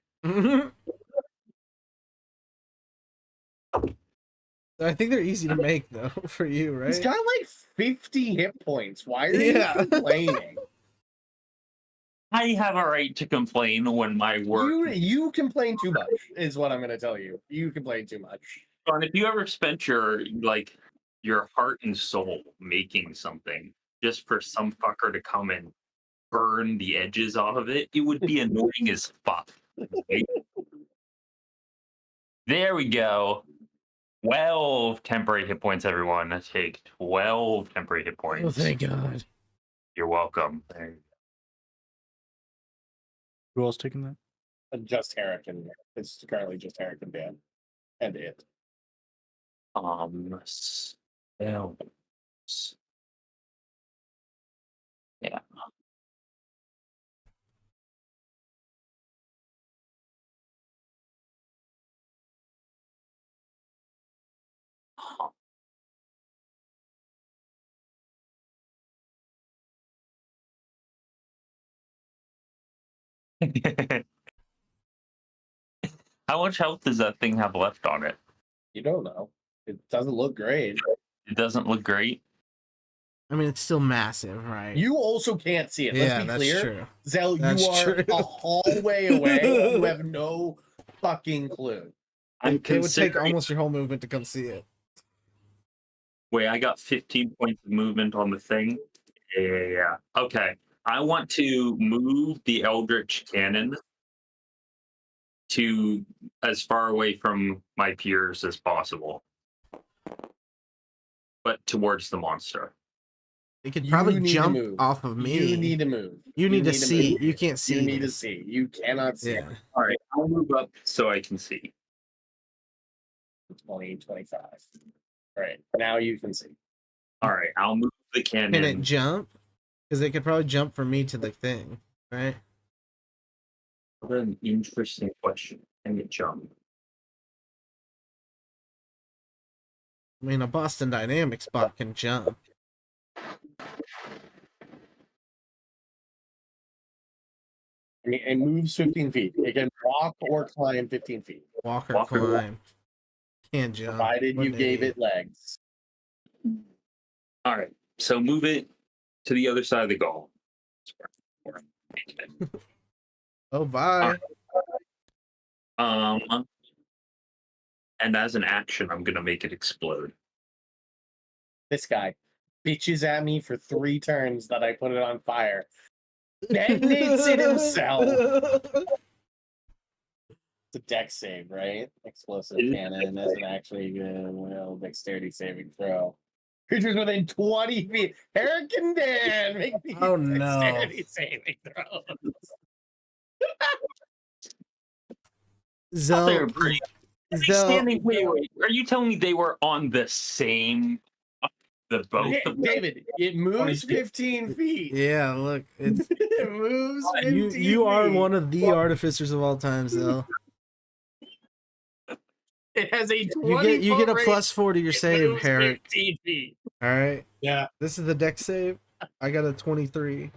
I think they're easy to make though for you, right? He's got like 50 hit points. Why are you complaining? I have a right to complain when my work. You complain too much, is what I'm going to tell you. You complain too much. John, if you ever spent your heart and soul making something just for some fucker to come and burn the edges off of it, it would be annoying as fuck. Right? There we go. 12 temporary hit points, everyone. Take 12 temporary hit points. Oh, thank God. You're welcome. There you go. Who else taking that? Just Herrick, and it's currently just Herrick and Dan. And it. Spells. Yeah. How much health does that thing have left on it? You don't know. It doesn't look great. It doesn't look great. I mean, it's still massive, right? You also can't see it. Let's be that's clear. true. Zell, That's you are true. a hallway away. You have no fucking clue. It would take almost your whole movement to come see it. Wait, I got 15 points of movement on the thing. Yeah. Okay. I want to move the Eldritch Cannon to as far away from my peers as possible, but towards the monster. It could You probably need to jump move. off of me. You need to move. You need to see. move. You can't see. You need to this. see. You cannot see. Yeah. All right, I'll move up so I can see. 20, 25. All right, now you can see. All right, I'll move the cannon. Can it jump? Because it could probably jump from me to the thing, right? What an interesting question. Can it jump? I mean, a Boston Dynamics bot can jump. I mean, it moves 15 feet. It can walk or climb 15 feet. Walk or Walk or climb. Can't jump. Provided What you an gave idiot. it legs. All right, so move it to the other side of the goal. Oh, bye. And as an action, I'm gonna make it explode. This guy. bitches at me for 3 turns that I put it on fire. Detonates it himself. It's a dex save, right? Explosive cannon isn't actually a dexterity saving throw. Creatures within 20 feet. Eric and Dan make these Oh, no. dexterity saving throws. They're Zell, pretty. Zell, Wait. Are you telling me they were on the same? The both of them? David, it moves 15 feet. yeah, look, it's It moves 15 you are feet. one of the artificers of all time, Zell. It has a 20 You get a foot +4 to your range. It save, moves Herrick. 15 feet. All right. Yeah. This is the deck save. I got a 23.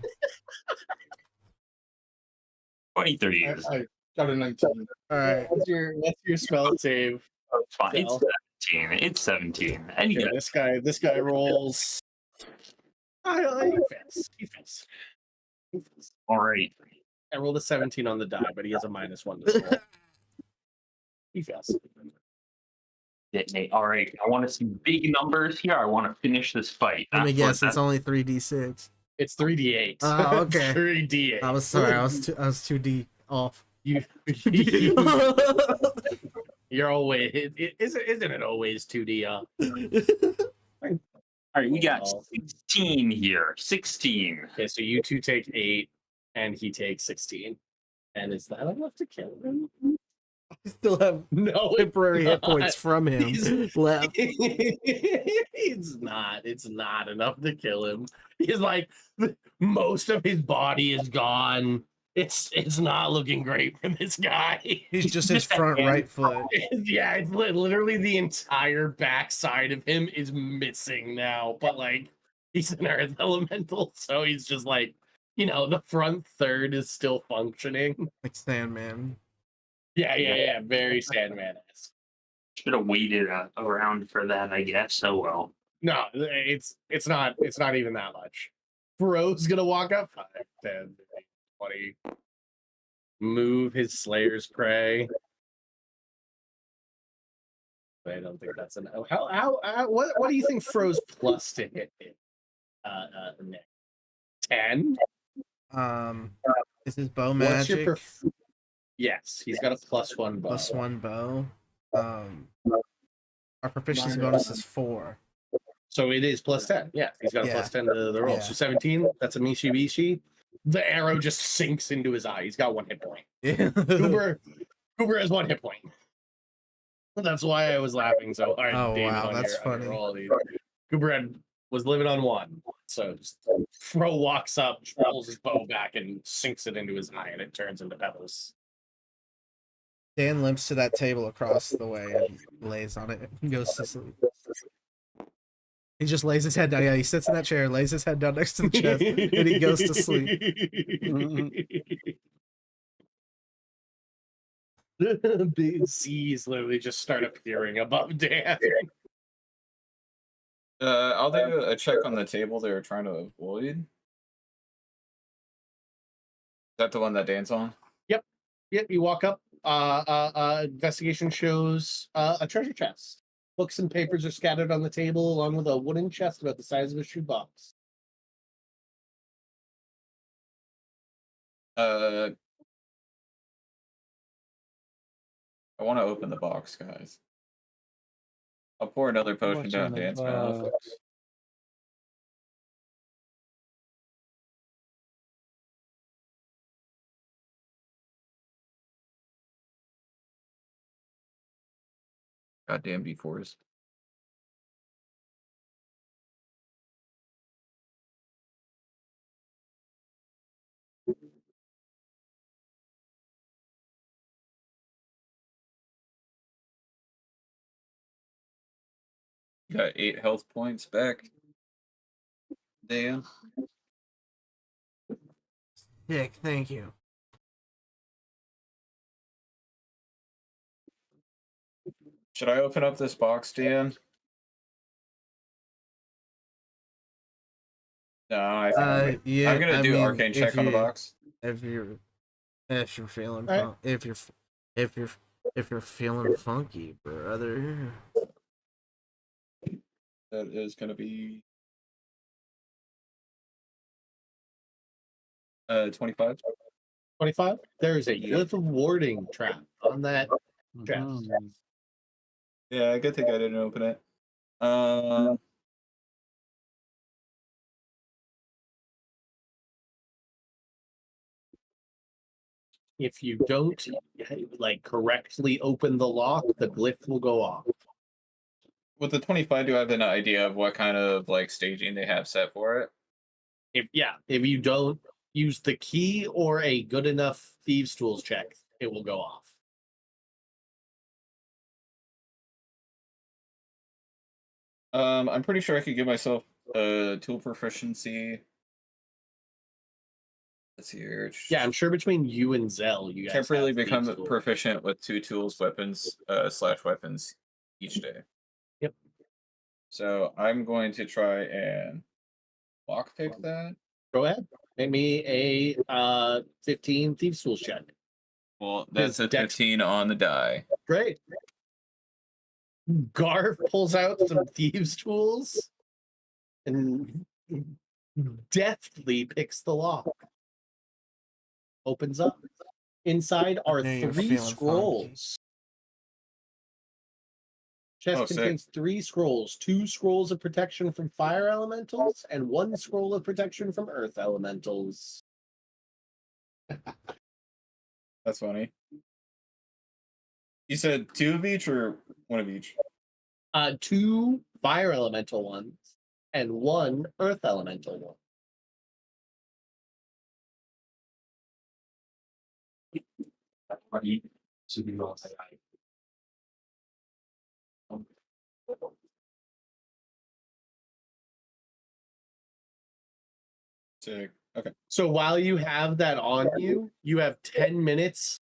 23 is I got a 19. All right. What's your spell save? fine. It's Well. 17. It's 17. And you Yeah, got this guy rolls. He fits. all right. I rolled a 17 on the die, but he has a -1 to the roll. He fails. Detonate. All right. I want to see big numbers here. I want to finish this fight. Let me That's what- guess. It's only 3d6. It's 3d8. Oh, okay. 3d8. I was sorry. I was 2d off. You're always. Isn't it always 2d? All right. We got Oh. 16 here. 16. Okay, so you two take 8, and he takes 16. And is that enough to kill him? I still have No, temporary hit points from him He's- left. It's not enough to kill him. He's like, most of his body is gone. It's not looking great for this guy. He's just his front right foot. Yeah, it's literally the entire backside of him is missing now. But like, he's an earth elemental, so he's just like, the front third is still functioning. Like Sandman. Yeah. Very Sandman-esque. Should have waited around for that, I guess. Oh well. No, it's not even that much. Bro's gonna walk up 5, 10, 20. Move his Slayer's Prey. I don't think that's enough. What do you think Fro's plus to hit it? Nick? 10? Is his bow What's your magic? Yes, he's got a +1 bow. +1 bow. Our proficiency bonus is 4. So it is +10. Yeah, he's got a Yeah. +10 to the roll. Yeah. So 17, that's a Mishi. The arrow just sinks into his eye. He's got 1 hit point. Yeah. Cooper has 1 hit point. That's why I was laughing so hard. Oh, David, wow, on that's your funny. roll. Cooper was living on 1. So Fro walks up, pulls his bow back, and sinks it into his eye, and it turns into pebbles. Dan limps to that table across the way and lays on it and goes to sleep. He just lays his head down. Yeah, he sits in that chair, lays his head down next to the chest, and he goes to sleep. Big C's literally just start appearing above Dan. I'll do a check on the table they were trying to avoid. Is that the one that Dan's on? Yep, you walk up. Investigation shows a treasure chest. Books and papers are scattered on the table, along with a wooden chest about the size of a shoebox. I want to open the box, guys. I'll pour another potion What's down in the Dan's mouth. box? Goddamn D4s. Got 8 health points back. Dan. Dick, thank you. Should I open up this box, Dan? No, I think Yeah, I'm gonna do arcane if check on the you- box. If you're feeling Alright. if you're feeling funky, brother. That is gonna be 25. 25. There's a Yep. glyph of warding trap on that. Jeff. Mhm. Yeah, good thing I didn't open it. If you don't like correctly open the lock, the glyph will go off. With the 25, do I have an idea of what kind of like staging they have set for it? If you don't use the key or a good enough thieves tools check, it will go off. I'm pretty sure I could give myself a tool proficiency. Let's see here. Yeah, I'm sure between you and Zell, you guys Temporarily have become thieves tools. proficient with 2 tools, weapons, / weapons each day. Yep. So I'm going to try and lockpick that. Go ahead. Make me a 15 thieves tools check. Well, that's His a dex- 15 on the die. Great. Garf pulls out some thieves tools and deftly picks the lock. Opens up. Inside are Now you're 3 feeling funky. scrolls. Chest Oh, sick. contains 3 scrolls, 2 scrolls of protection from fire elementals, and 1 scroll of protection from earth elementals. That's funny. You said 2 of each or 1 of each? 2 fire elemental ones and 1 earth elemental one. Sick. Okay. So while you have that on you, you have 10 minutes.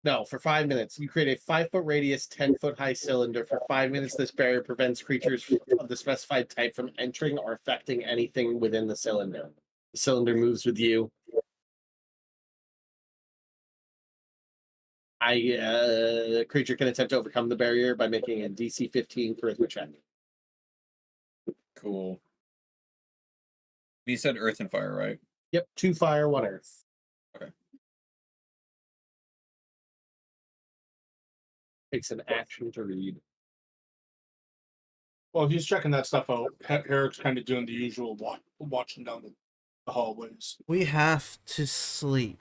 No, for 5 minutes. You create a 5-foot radius, 10-foot high cylinder. For 5 minutes, this barrier prevents creatures of the specified type from entering or affecting anything within the cylinder. The cylinder moves with you. Creature can attempt to overcome the barrier by making a DC 15 charisma check. Cool. You said earth and fire, right? Yep, 2 fire, 1 earth. Okay. Takes an action to read. Well, if he's checking that stuff out, Eric's kind of doing the usual watching down the hallways. We have to sleep.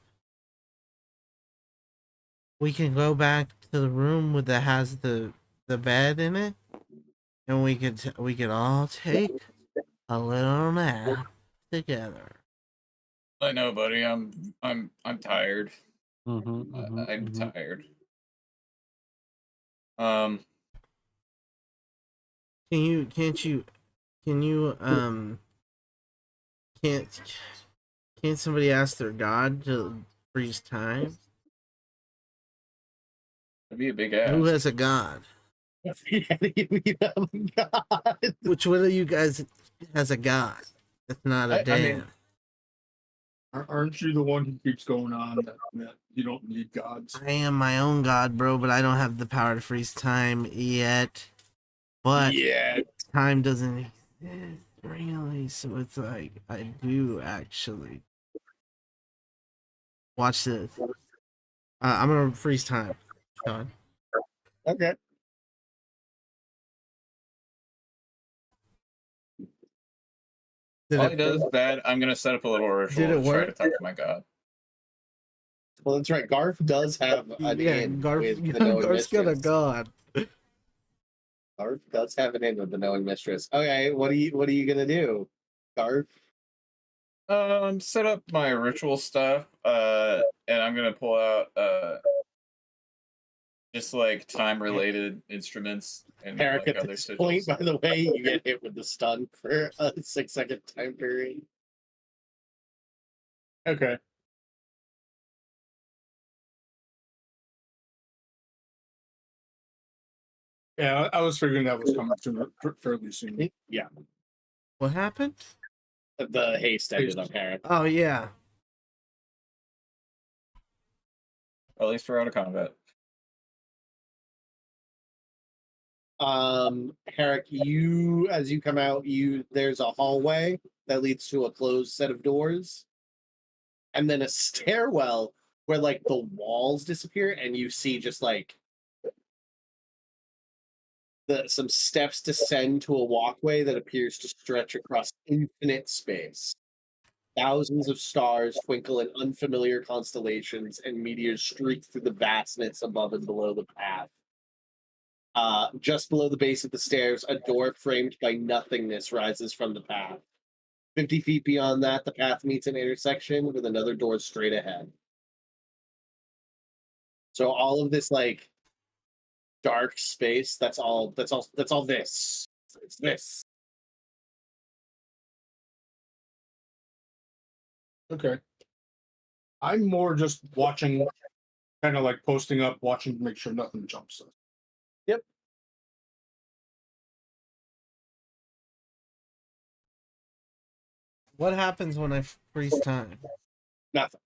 We can go back to the room that has the bed in it, and we could all take a little nap together. I know, buddy. I'm tired. Mm-hmm, I'm tired. Can't somebody ask their god to freeze time? It'd be a big ass. Who has a god? God. Which one of you guys has a god? That's not a I Dan. mean- Aren't you the one who keeps going on that you don't need gods? I am my own god, bro, but I don't have the power to freeze time yet. But Yeah. time doesn't exist really, so it's like I do actually. Watch this. I'm gonna freeze time, Sean. Okay. Did All it- he does is bad. I'm gonna set up a little ritual Did it to try work? to talk to my god. Well, that's right. Garf does have an in with the knowing Garf's got a mistress. god. Garf does have an in with the knowing mistress. Okay, what are you gonna do, Garf? Set up my ritual stuff. And I'm gonna pull out just like time related instruments and Eric, like at other this point, sigils. by the way, you get hit with the stun for a 6-second time period. Okay. Yeah, I was figuring that was coming sooner, fairly soon. Yeah, What happened? the haste ended on Eric. Oh yeah. At least we're out of combat. Herrick, as you come out, there's a hallway that leads to a closed set of doors, and then a stairwell where like the walls disappear, and you see just like some steps descend to a walkway that appears to stretch across infinite space. Thousands of stars twinkle in unfamiliar constellations, and meteors streak through the vastness above and below the path. Just below the base of the stairs, a door framed by nothingness rises from the path. 50 feet beyond that, the path meets an intersection with another door straight ahead. So all of this like dark space, that's all this. It's this. Okay. I'm more just watching, kind of like posting up, watching to make sure nothing jumps us. Yep. What happens when I freeze time? Nothing.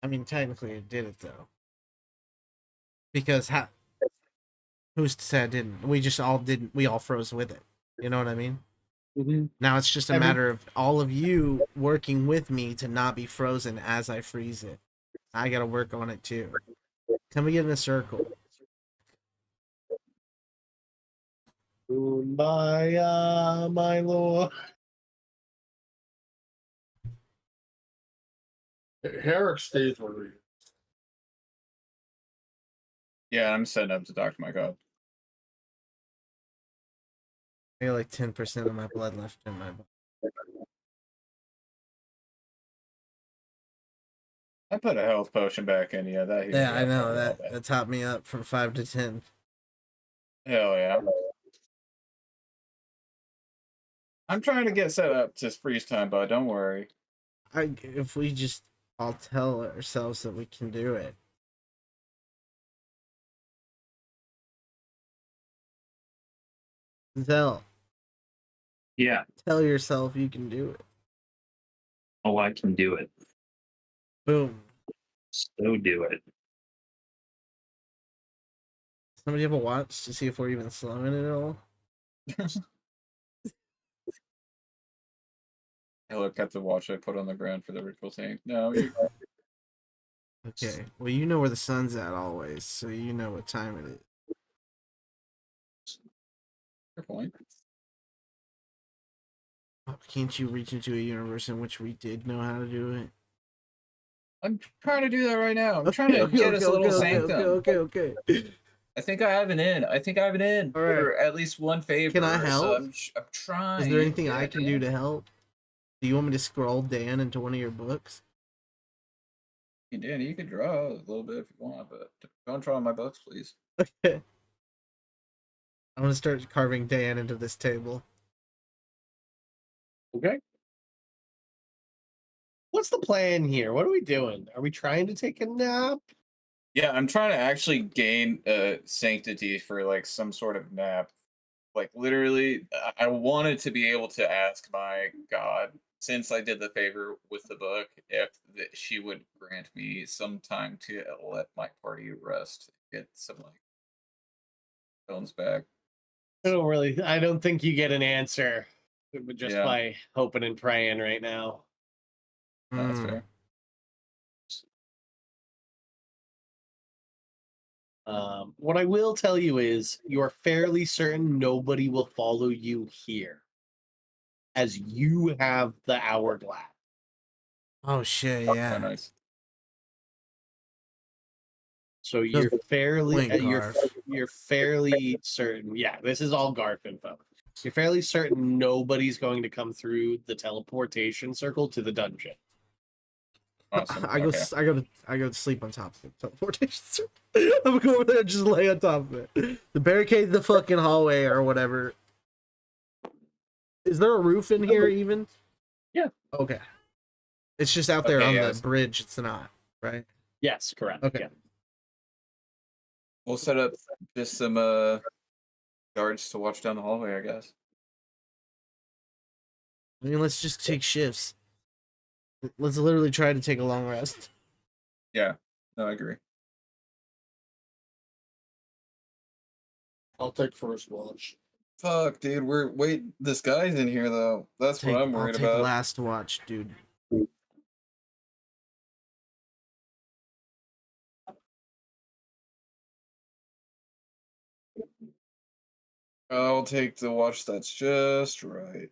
I mean, technically, it did it though. Because who's to say I didn't? We just all didn't. We all froze with it. You know what I mean? Mm-hmm. Now it's just a matter of all of you working with me to not be frozen as I freeze it. I gotta work on it too. Can we get in a circle? Kumbaya, my lord. Herrick stays where he is. Yeah, I'm setting up to talk to my god. I got like 10% of my blood left in my body. I put a health potion back in you. That healed Yeah, you I up know a little that. bit. That topped me up from 5 to 10. Hell yeah. I'm trying to get set up to freeze time, bud. Don't worry. If we just all tell ourselves that we can do it. Zell, Yeah. tell yourself you can do it. Oh, I can do it. Boom. So do it. Somebody have a watch to see if we're even slowing it at all? I look at the watch I put on the ground for the ritual thing. No, you. Okay. Well, you know where the sun's at always, so you know what time it is. Fair point. Oh, can't you reach into a universe in which we did know how to do it? I'm trying to do that right now. I'm trying to get us a little sanctum. Okay. I think I have an in. All right. For at least one favor. Can I help? So I'm trying. Is there anything I Yeah, can Dan. do to help? Do you want me to scroll Dan into one of your books? Dan, you could draw a little bit if you want, but don't draw on my books, please. Okay. I'm gonna start carving Dan into this table. Okay. What's the plan here? What are we doing? Are we trying to take a nap? Yeah, I'm trying to actually gain sanctity for like some sort of nap. Like literally, I wanted to be able to ask my god, since I did the favor with the book, if she would grant me some time to let my party rest, get some like bones back. I don't think you get an answer just Yeah. by hoping and praying right now. That's Hmm. fair. What I will tell you is you're fairly certain nobody will follow you here, as you have the hourglass. Oh shit! Oh, Yeah. nice. So you're fairly blink, Garf. you're fairly certain. Yeah, this is all Garf info. You're fairly certain nobody's going to come through the teleportation circle to the dungeon. Awesome. I go. Okay. I go to sleep on top of the teleportation. I'm gonna go over there and just lay on top of it. The barricade, the fucking hallway or whatever. Is there a roof in here even? Yeah. Okay. It's just out there Okay, on yes. the bridge. It's not right. Yes, correct. Okay. Yeah. We'll set up just some guards to watch down the hallway, I guess. I mean, let's just take shifts. Let's literally try to take a long rest. Yeah. No, I agree. I'll take first watch. Fuck, dude. Wait. This guy's in here though. That's what I'm I'll worried take about. last watch, dude. I'll take the watch that's just right.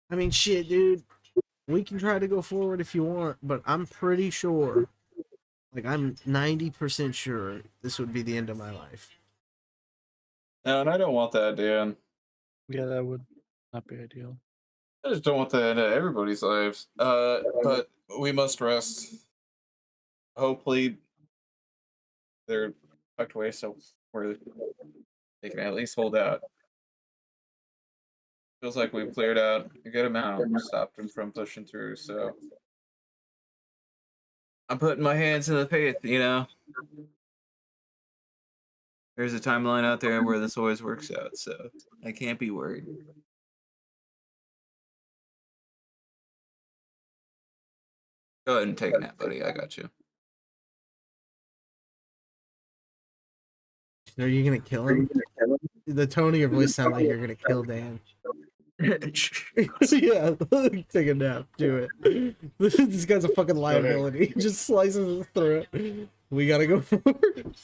I mean, shit, dude. We can try to go forward if you want, but I'm pretty sure, like, I'm 90% sure this would be the end of my life. No, and I don't want that, Dan. Yeah, that would not be ideal. I just don't want that into everybody's lives. But we must rest. Hopefully, they're tucked away so they can at least hold out. Feels like we've cleared out a good amount, stopped them from pushing through. So I'm putting my hands in the faith. There's a timeline out there where this always works out, so I can't be worried. Go ahead and take a nap, buddy. I got you. Are you gonna kill him? The tone of your voice sounds like you're gonna kill Dan. Yeah, take a nap. Do it. This guy's a fucking liability. He just slices his throat. We gotta go forward.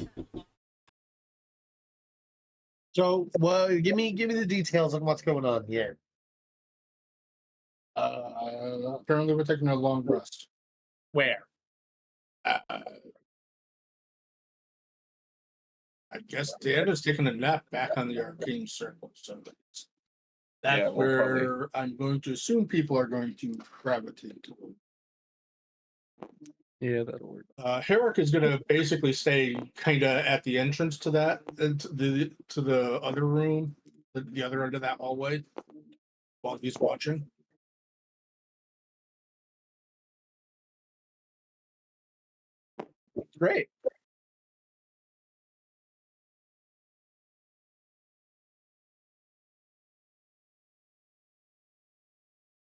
So, well, give me the details on what's going on here. Apparently, we're taking a long rest. Where? Uh, I guess Dan is taking a nap back on the arcane circle. So that's Yeah, we'll where I'm going to assume people are going to gravitate toward. Yeah, that'll work. Herrick is going to basically stay kind of at the entrance to that, to the other room, the other end of that hallway, while he's watching. Great.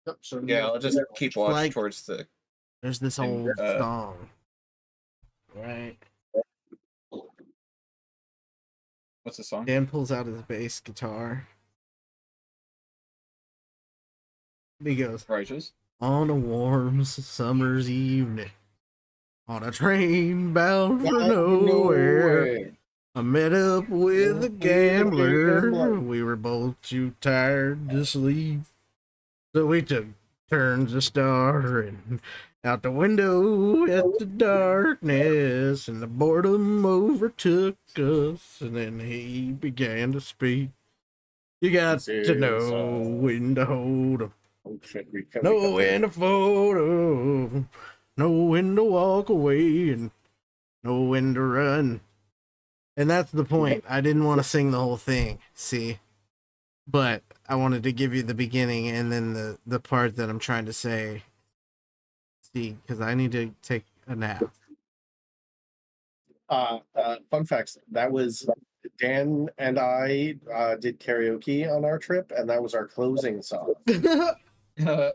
Yep, so Yeah, I'll just keep watch Like- towards the. There's this And, old song, right? What's the song? Dan pulls out his bass guitar. He goes, Righteous. on a warm summer's evening, on a train bound for nowhere, I met up with a gambler. We were both too tired to sleep, so we took turns of staring out the window at the darkness, and the boredom overtook us, and then he began to speak. You got to know when to hold 'em, know when to fold 'em, know when to walk away, and know when to run. And that's the point. I didn't want to sing the whole thing, see? But I wanted to give you the beginning and then the part that I'm trying to say. See, because I need to take a nap. Fun facts. That was Dan and I did karaoke on our trip, and that was our closing song. Sorry,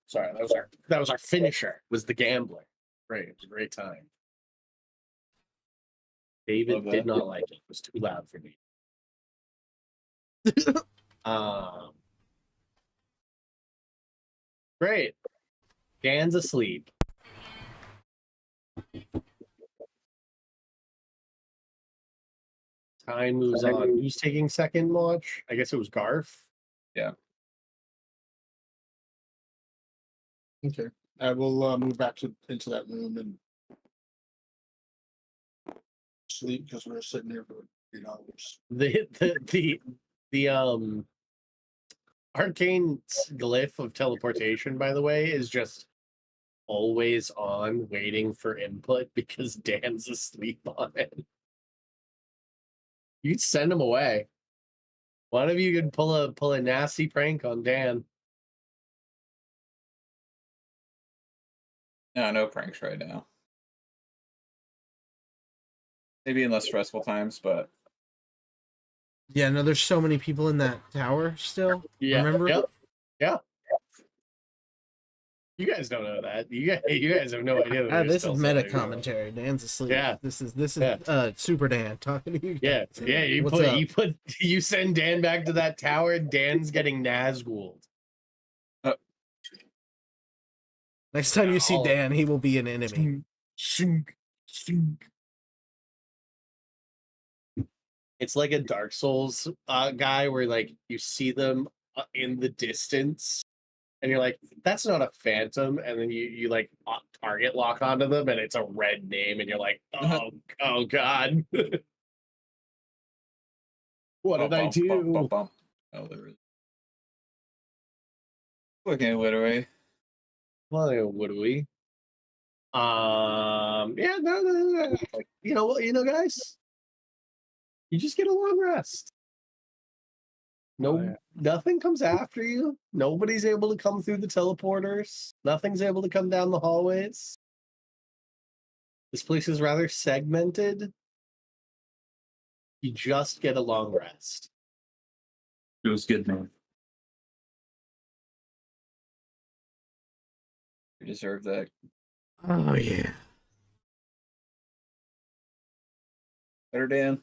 that was our finisher. Was the gambler. Great, it was a great time. David did not like it. It was too loud for me. Great. Dan's asleep. Time moves on. Who's taking second watch? I guess it was Garth. Okay, I will move back into that room and sleep because we're sitting here for 8 hours. The arcane glyph of teleportation, by the way, is just always on, waiting for input because Dan's asleep on it. You'd send him away. One of you could pull a nasty prank on Dan. No pranks right now. Maybe in less stressful times, but Yeah, no, there's so many people in that tower still. Yeah. Remember? Yep. Yeah. You guys don't know that. You guys have no idea that there's This still is so meta many people. commentary. Dan's asleep. Yeah. This is Yeah. Super Dan talking to you. Yeah. Yeah. What's up? You send Dan back to that tower. Dan's getting Nazguled. Next time you see Oh. Dan, he will be an enemy. It's like a Dark Souls guy where like you see them in the distance and you're like, that's not a phantom, and then you like target lock onto them and it's a red name and you're like, oh god. What did I do? Oh, there is. Okay, what do I? Well, would we? Yeah, no. You know, guys, you just get a long rest. No, yeah. Nothing comes after you. Nobody's able to come through the teleporters. Nothing's able to come down the hallways. This place is rather segmented. You just get a long rest. It was good, man. You deserve that. Oh yeah. Better, Dan.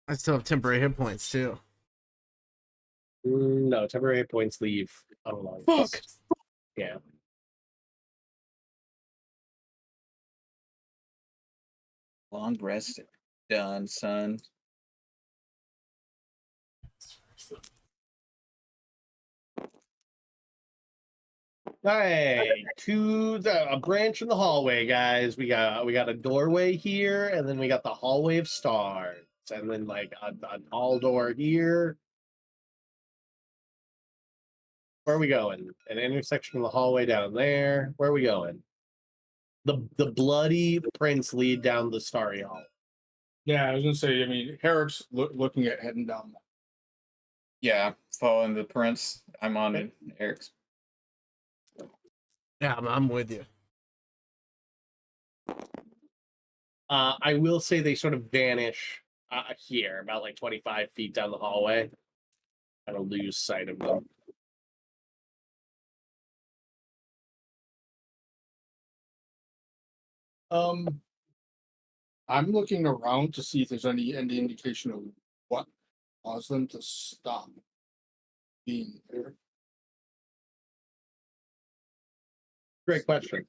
I still have temporary hit points too. No, temporary hit points leave on a long Fuck. rest. Yeah. Long rest done, son. All right, a branch in the hallway, guys. We got a doorway here, and then we got the hallway of stars, and then like a hall door here. Where are we going? An intersection of the hallway down there. Where are we going? The bloody prints lead down the starry hall. Yeah, I was gonna say. I mean, Herrick's looking at heading down. Yeah, following the prince. I'm on it. Eric's. Yeah, I'm with you. I will say they sort of vanish here, about like 25 feet down the hallway. Kind of lose sight of them. I'm looking around to see if there's any indication of what caused them to stop being there. Great question.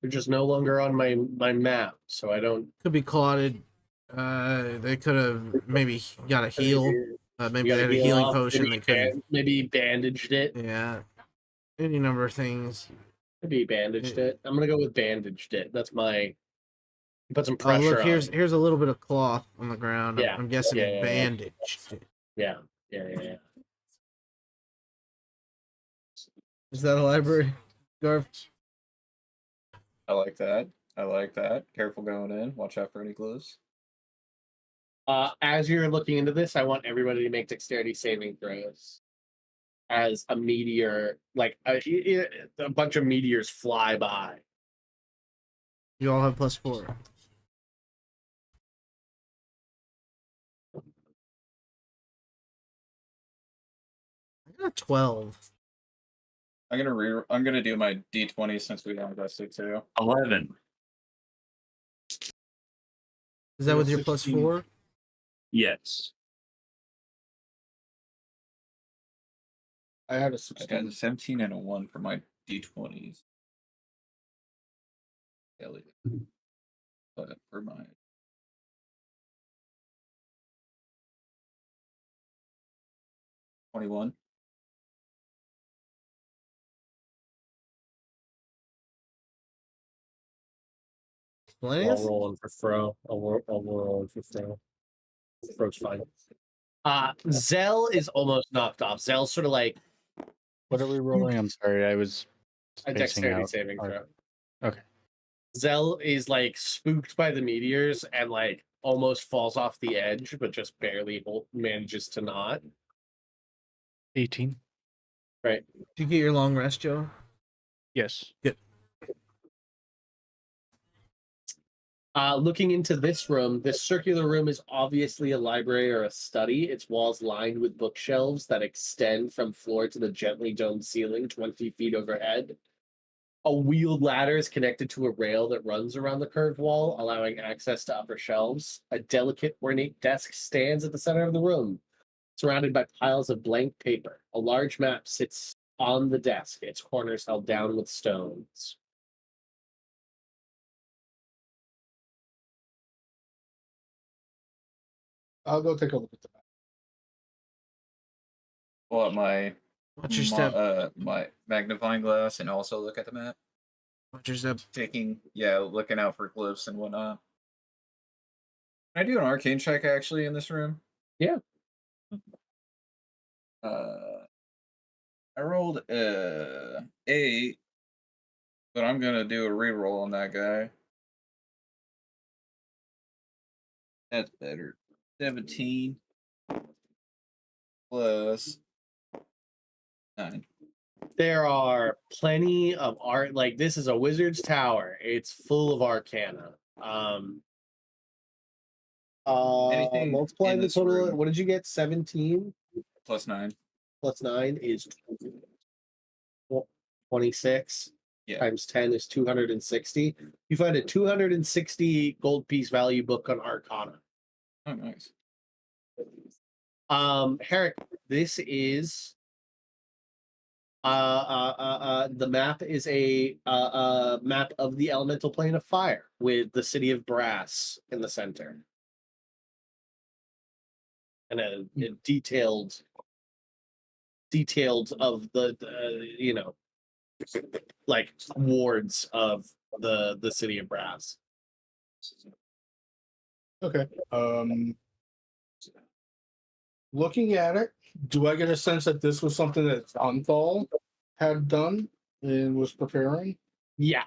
They're just no longer on my map, so I don't. Could be clotted. They could have maybe got a heal. Maybe they had a healing potion. They could maybe bandaged it. Yeah. Any number of things. Maybe bandaged it. I'm gonna go with bandaged it. That's my. Put some Oh, pressure look, on. here's a little bit of cloth on the ground. Yeah. I'm guessing Yeah, it yeah, bandaged. Yeah. Is that a library, Garf? I like that. I like that. Careful going in. Watch out for any glows. As you're looking into this, I want everybody to make dexterity saving throws. As a meteor, like a bunch of meteors fly by. You all have +4. I got a 12. I'm gonna do my D20 since we have invested too. 11. Is that with your 16. +4? Yes. I had a I got 16. a 17 and a 1 for my D20s. But for my 21. Millennials? I'll roll in for throw. I'll roll in for throw. Throw's fine. Zell is almost knocked off. Zell's sort of like What are we rolling? I'm sorry, I was a spacing dexterity out. saving throw. Okay. Zell is like spooked by the meteors and like almost falls off the edge, but just barely manages to not. 18. Right. Did you get your long rest, Joe? Yes. Good. Looking into this room, this circular room is obviously a library or a study. Its walls lined with bookshelves that extend from floor to the gently domed ceiling 20 feet overhead. A wheeled ladder is connected to a rail that runs around the curved wall, allowing access to upper shelves. A delicate, ornate desk stands at the center of the room, surrounded by piles of blank paper. A large map sits on the desk, its corners held down with stones. I'll go take a look at the map. Pull up my Watch your step. my magnifying glass and also look at the map. Watch your step. Looking out for glyphs and whatnot. Can I do an arcane check actually in this room? Yeah. I rolled 8, but I'm gonna do a reroll on that guy. That's better. 17 plus 9. There are plenty of art. Like, this is a wizard's tower. It's full of arcana. Anything Multiply in the this total. room? What did you get? 17 Plus 9. plus 9 is 26. Yeah. Times 10 is 260. You find a 260 gold piece value book on Arcana. Oh, nice. Herrick, this is the map is a map of the elemental plane of fire with the city of Brass in the center. And a detailed of the like wards of the city of Brass. Okay. Looking at it, do I get a sense that this was something that Anthal had done and was preparing? Yeah.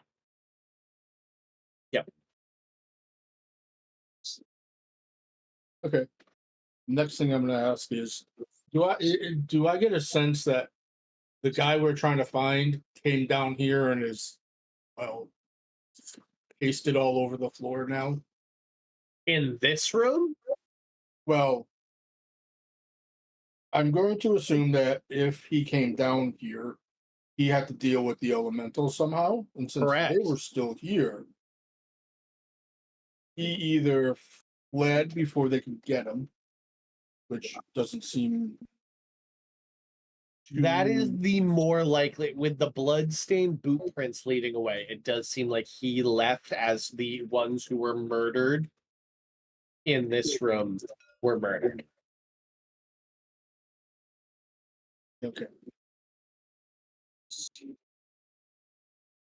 Yep. Okay. Next thing I'm going to ask is, do I get a sense that the guy we're trying to find came down here and is, well, pasted all over the floor now? In this room? Well, I'm going to assume that if he came down here, he had to deal with the elementals somehow. And since Correct. they were still here, he either fled before they could get him, which doesn't seem... That is the more likely. With the blood-stained boot prints leading away, it does seem like he left as the ones who were murdered in this room were murdered. Okay.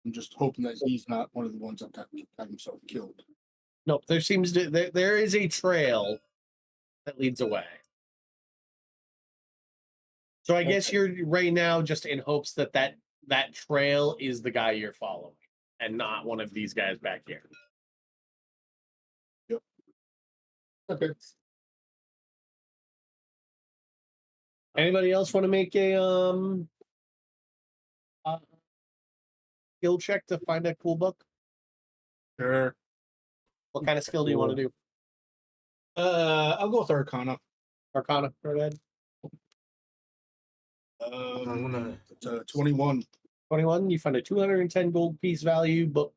I'm just hoping that he's not one of the ones that got himself killed. Nope, there seems to there is a trail that leads away. So I guess you're right now just in hopes that that trail is the guy you're following and not one of these guys back here. Yep. Okay. Anybody else want to make a skill check to find a cool book? Sure. What kind of skill do you want to do? I'll go with Arcana. Arcana, go ahead. It's 21. 21, you find a 210 gold piece value book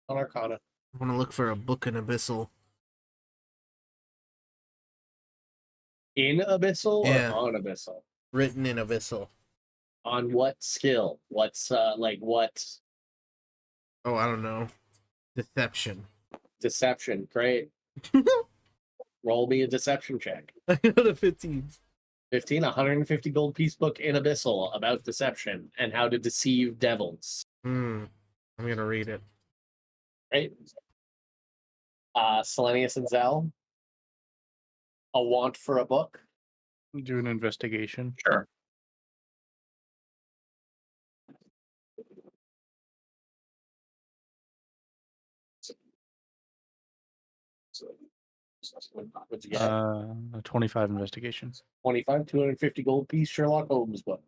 on Arcana. I want to look for a book in Abyssal. In Abyssal Yeah. or on Abyssal? Written in Abyssal. On what skill? What's like what? Oh, I don't know. Deception. Deception. Great. Roll me a deception check. I got a 15. 15, 150 gold piece book in Abyssal about deception and how to deceive devils. I'm gonna read it. Right? Selenius and Zell. A want for a book. Do an investigation. Sure. What'd you get? A 25 investigation. 25, 250 gold piece Sherlock Holmes book.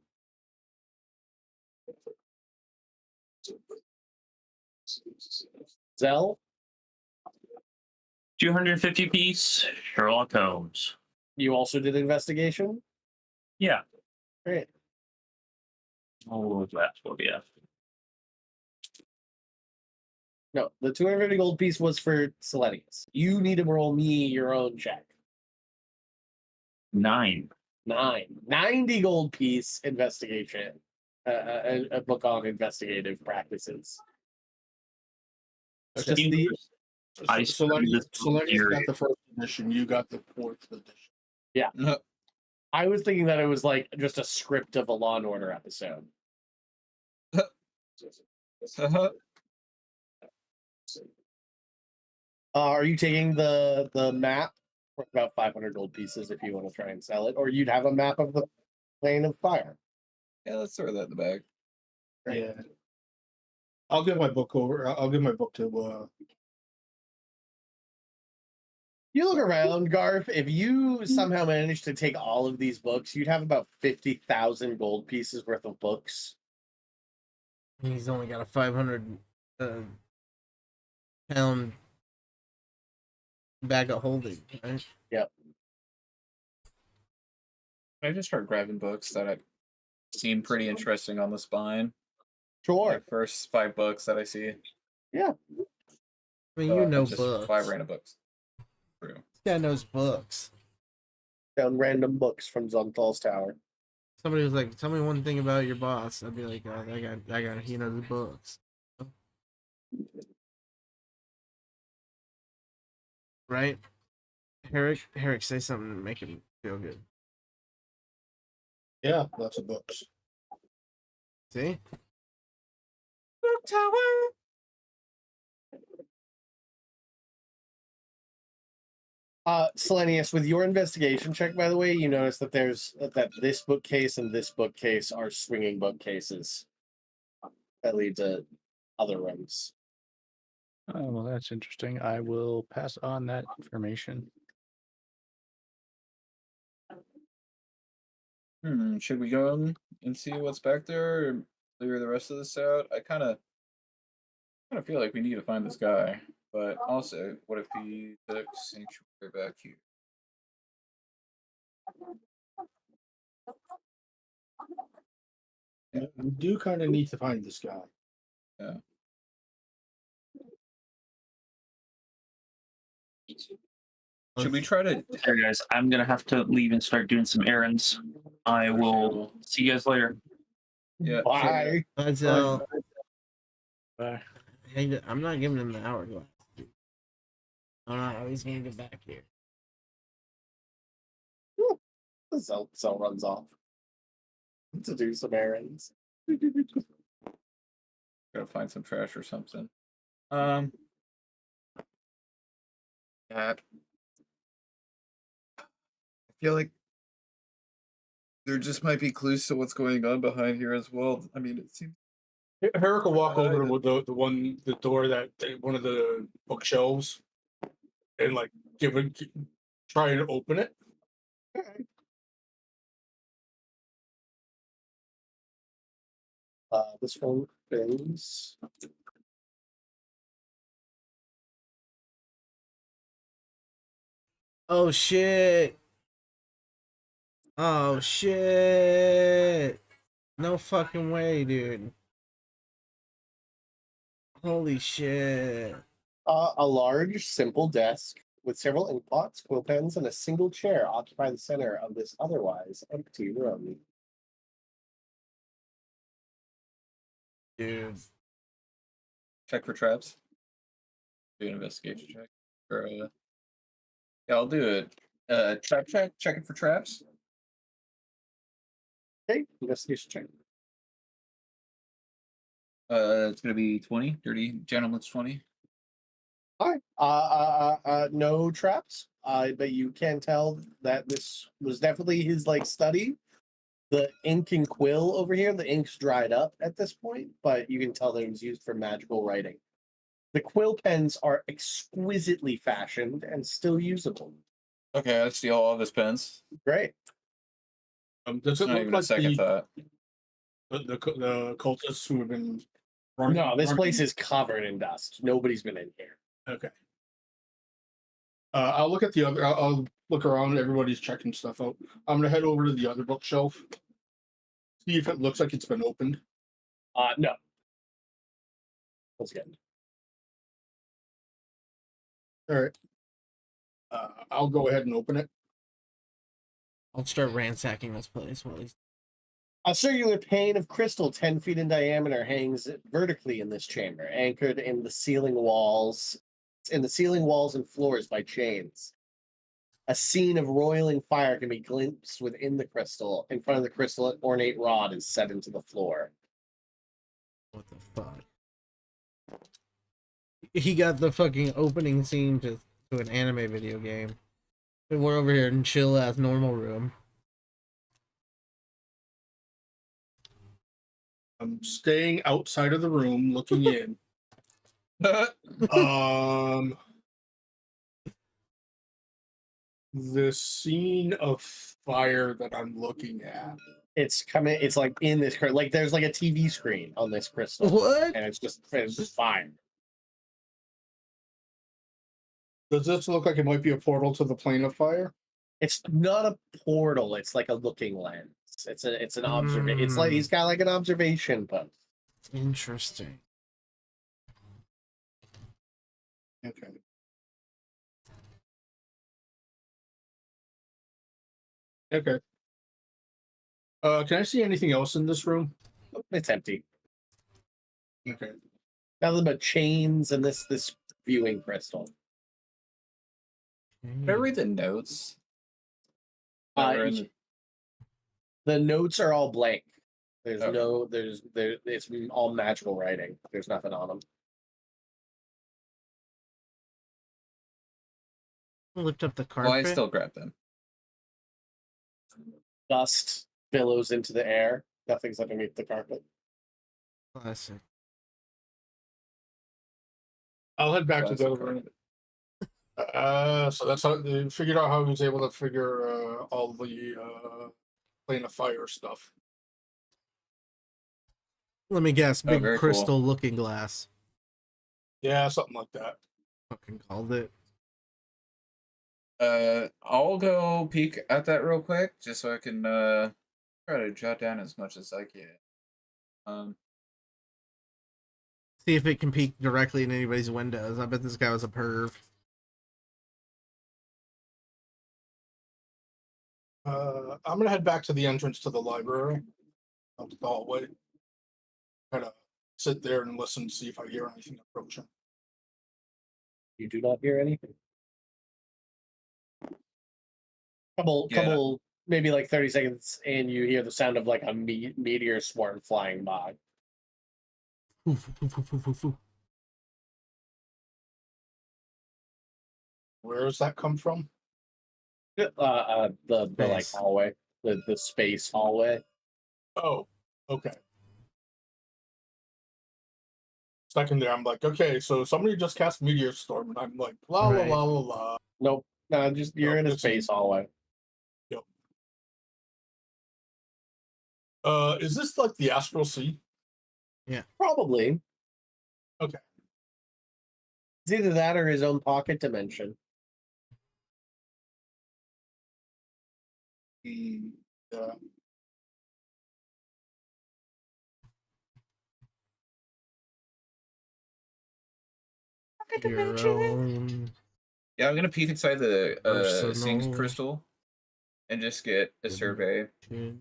Zell, 250 piece Sherlock Holmes. You also did investigation? Yeah. Great. Oh, that's what we have. No, the 250 gold piece was for Selenius. You need to roll me your own check. 9. 90 gold piece investigation. A book on investigative practices. That's Just the I Selenius studied got the first edition. You got the fourth edition. I was thinking that it was like just a script of a Law and Order episode. Are you taking the map? For about 500 gold pieces if you want to try and sell it, or you'd have a map of the plane of fire. Yeah, let's throw that in the bag. Right. Yeah. I'll give my book over. I'll give my book to. You look around, Garf. If you somehow managed to take all of these books, you'd have about 50,000 gold pieces worth of books. He's only got a 500 pound bag of holding. Right? Yep. I just start grabbing books that seem pretty interesting on the spine. Sure. Like first 5 books that I see. Yeah. I mean, you know just books. 5 random books. True. This guy knows books. Found random books from Zoltal's tower. Somebody was like, "Tell me one thing about your boss." I'd be like, "Oh, I got, he knows books." Right? Herrick, say something to make him feel good. Yeah, lots of books. See? Book tower. Selenius, with your investigation check, by the way, you notice that that this bookcase and this bookcase are swinging bookcases that lead to other rooms. Oh, well, that's interesting. I will pass on that information. Should we go and see what's back there or clear the rest of this out? I kind of feel like we need to find this guy, but also, what if he took sanctuary back here? Yeah, we do kind of need to find this guy. Yeah. Should we try to? Hey guys, I'm gonna have to leave and start doing some errands. I will see you guys later. Yeah. Bye. But Bye. hey, I'm not giving him the hourglass. I don't know how he's gonna get back here. The cell runs off to do some errands. Gotta find some trash or something. Yeah. I feel like there just might be clues to what's going on behind here as well. I mean, it seems. Herrick will walk over to the door that one of the bookshelves, and like try and open it. This one opens. Oh shit! Oh shit! No fucking way, dude. Holy shit. A large, simple desk with several ink pots, quill pens, and a single chair occupy the center of this otherwise empty room. Dude. Check for traps. Do an investigation check. Or, yeah, I'll do it. Trap check. Checking for traps. Okay, investigation check. It's gonna be 20. Dirty gentleman's 20. All right. No traps. But you can tell that this was definitely his like study. The ink and quill over here, the ink's dried up at this point, but you can tell that it was used for magical writing. The quill pens are exquisitely fashioned and still usable. Okay, I steal all of his pens. Great. Does it Not look even a like second thought. the cultists who have been? No, this place is covered in dust. Nobody's been in here. Okay. I'll look at the other. I'll look around. Everybody's checking stuff out. I'm gonna head over to the other bookshelf. See if it looks like it's been opened. No. Once again. All right. I'll go ahead and open it. I'll start ransacking this place while he's. A circular pane of crystal 10 feet in diameter hangs vertically in this chamber, anchored in the ceiling walls and floors by chains. A scene of roiling fire can be glimpsed within the crystal. In front of the crystal, an ornate rod is set into the floor. What the fuck? He got the fucking opening scene to an anime video game. And we're over here in chill ass normal room. I'm staying outside of the room, looking in. The scene of fire that I'm looking at. It's like in this like there's like a TV screen on this crystal. What? And it's just fire. Does this look like it might be a portal to the plane of fire? It's not a portal, it's like a looking lens. It's an observation. It's like he's got like an observation post. Interesting. Okay. Okay. Can I see anything else in this room? It's empty. Okay. Nothing but chains and this viewing crystal. Can I read the notes? The notes are all blank. There's Okay. it's all magical writing. There's nothing on them. Lift up the Well, I carpet. still grab them. Dust billows into the air. Nothing's underneath the carpet. Classic. I'll head back to the Classic other room. So that's how they figured out how he was able to figure all the plane of fire stuff. Let me guess. Big very crystal looking glass. Yeah, something like that. Fucking called it. I'll go peek at that real quick, just so I can try to jot down as much as I can. See if it can peek directly in anybody's windows. I bet this guy was a perv. I'm gonna head back to the entrance to the library, up the hallway. Kind of sit there and listen to see if I hear anything approaching. You do not hear anything. Couple, maybe like 30 seconds, and you hear the sound of like a meteor swarm flying by. Where does that come from? The like Space. hallway, the space hallway. Oh, okay. Second there, I'm like, okay, so somebody just cast Meteor Storm, and I'm like, la Right. la la la la. Nope, no, just you're in a it's in- space hallway. Yep. Is this like the Astral Sea? Probably. Okay. It's either that or his own pocket dimension. Yeah. Your own Yeah, I'm gonna peek inside the Sing's Personal. crystal and just get a survey. shit.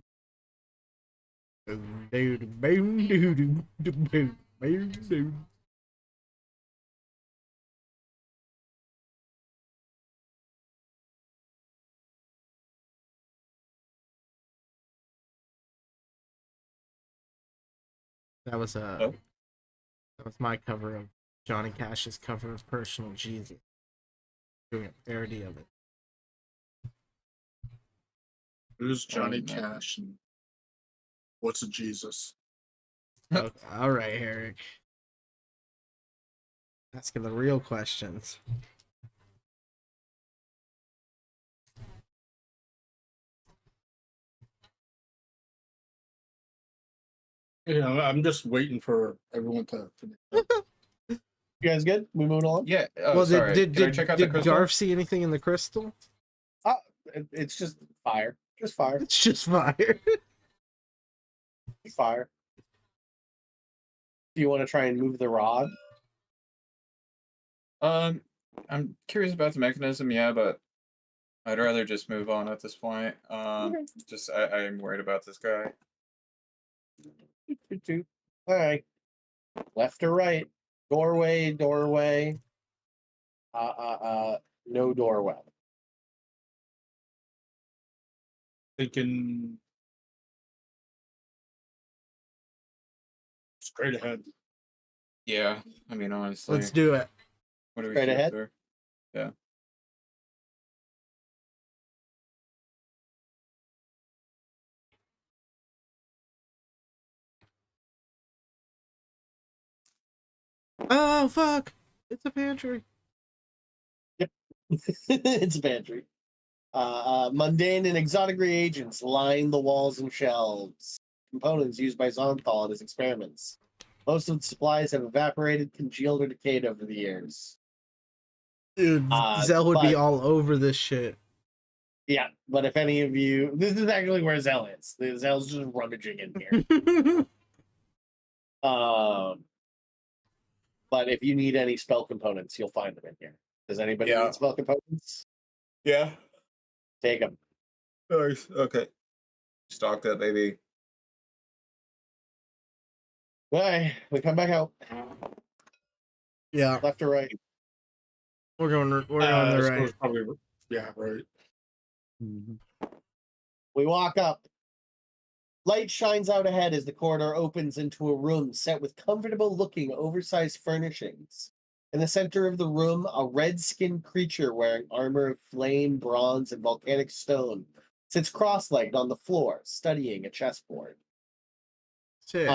That was Oh. that was my cover of Johnny Cash's cover of Personal Jesus. Doing a parody of it. Who's Johnny Oh, no. Cash and what's a Jesus? Okay, all right, Eric. Asking the real questions. You know, I'm just waiting for everyone to finish. You guys good? We moving along? Yeah. Oh, well, sorry. did Can I check out the did crystal? Garf see anything in the crystal? It's just fire. Just fire. It's just fire. Fire. Do you want to try and move the rod? I'm curious about the mechanism, yeah, but I'd rather just move on at this point. Okay. Just I'm worried about this guy. All right. Left or right? Doorway, doorway. No doorway. Thinking straight ahead. Yeah, I mean honestly. Let's do it. What do we Straight see up ahead? there? Yeah. Oh fuck! It's a pantry. It's a pantry. Mundane and exotic reagents line the walls and shelves. Components used by Zonthal in his experiments. Most of the supplies have evaporated, congealed, or decayed over the years. Dude, Zell would be but- all over this shit. Yeah, but if any of you, this is actually where Zell is. Zell's just rummaging in here. But if you need any spell components, you'll find them in here. Does anybody Yeah. need spell components? Yeah. Take them. Nice. Okay. Stock that baby. Bye. We come back out. Yeah, Left or right? we're on the I suppose right. probably, yeah, right. Mhm. We walk up. Light shines out ahead as the corridor opens into a room set with comfortable-looking, oversized furnishings. In the center of the room, a red-skinned creature wearing armor of flame, bronze, and volcanic stone sits cross-legged on the floor, studying a chessboard. Sick.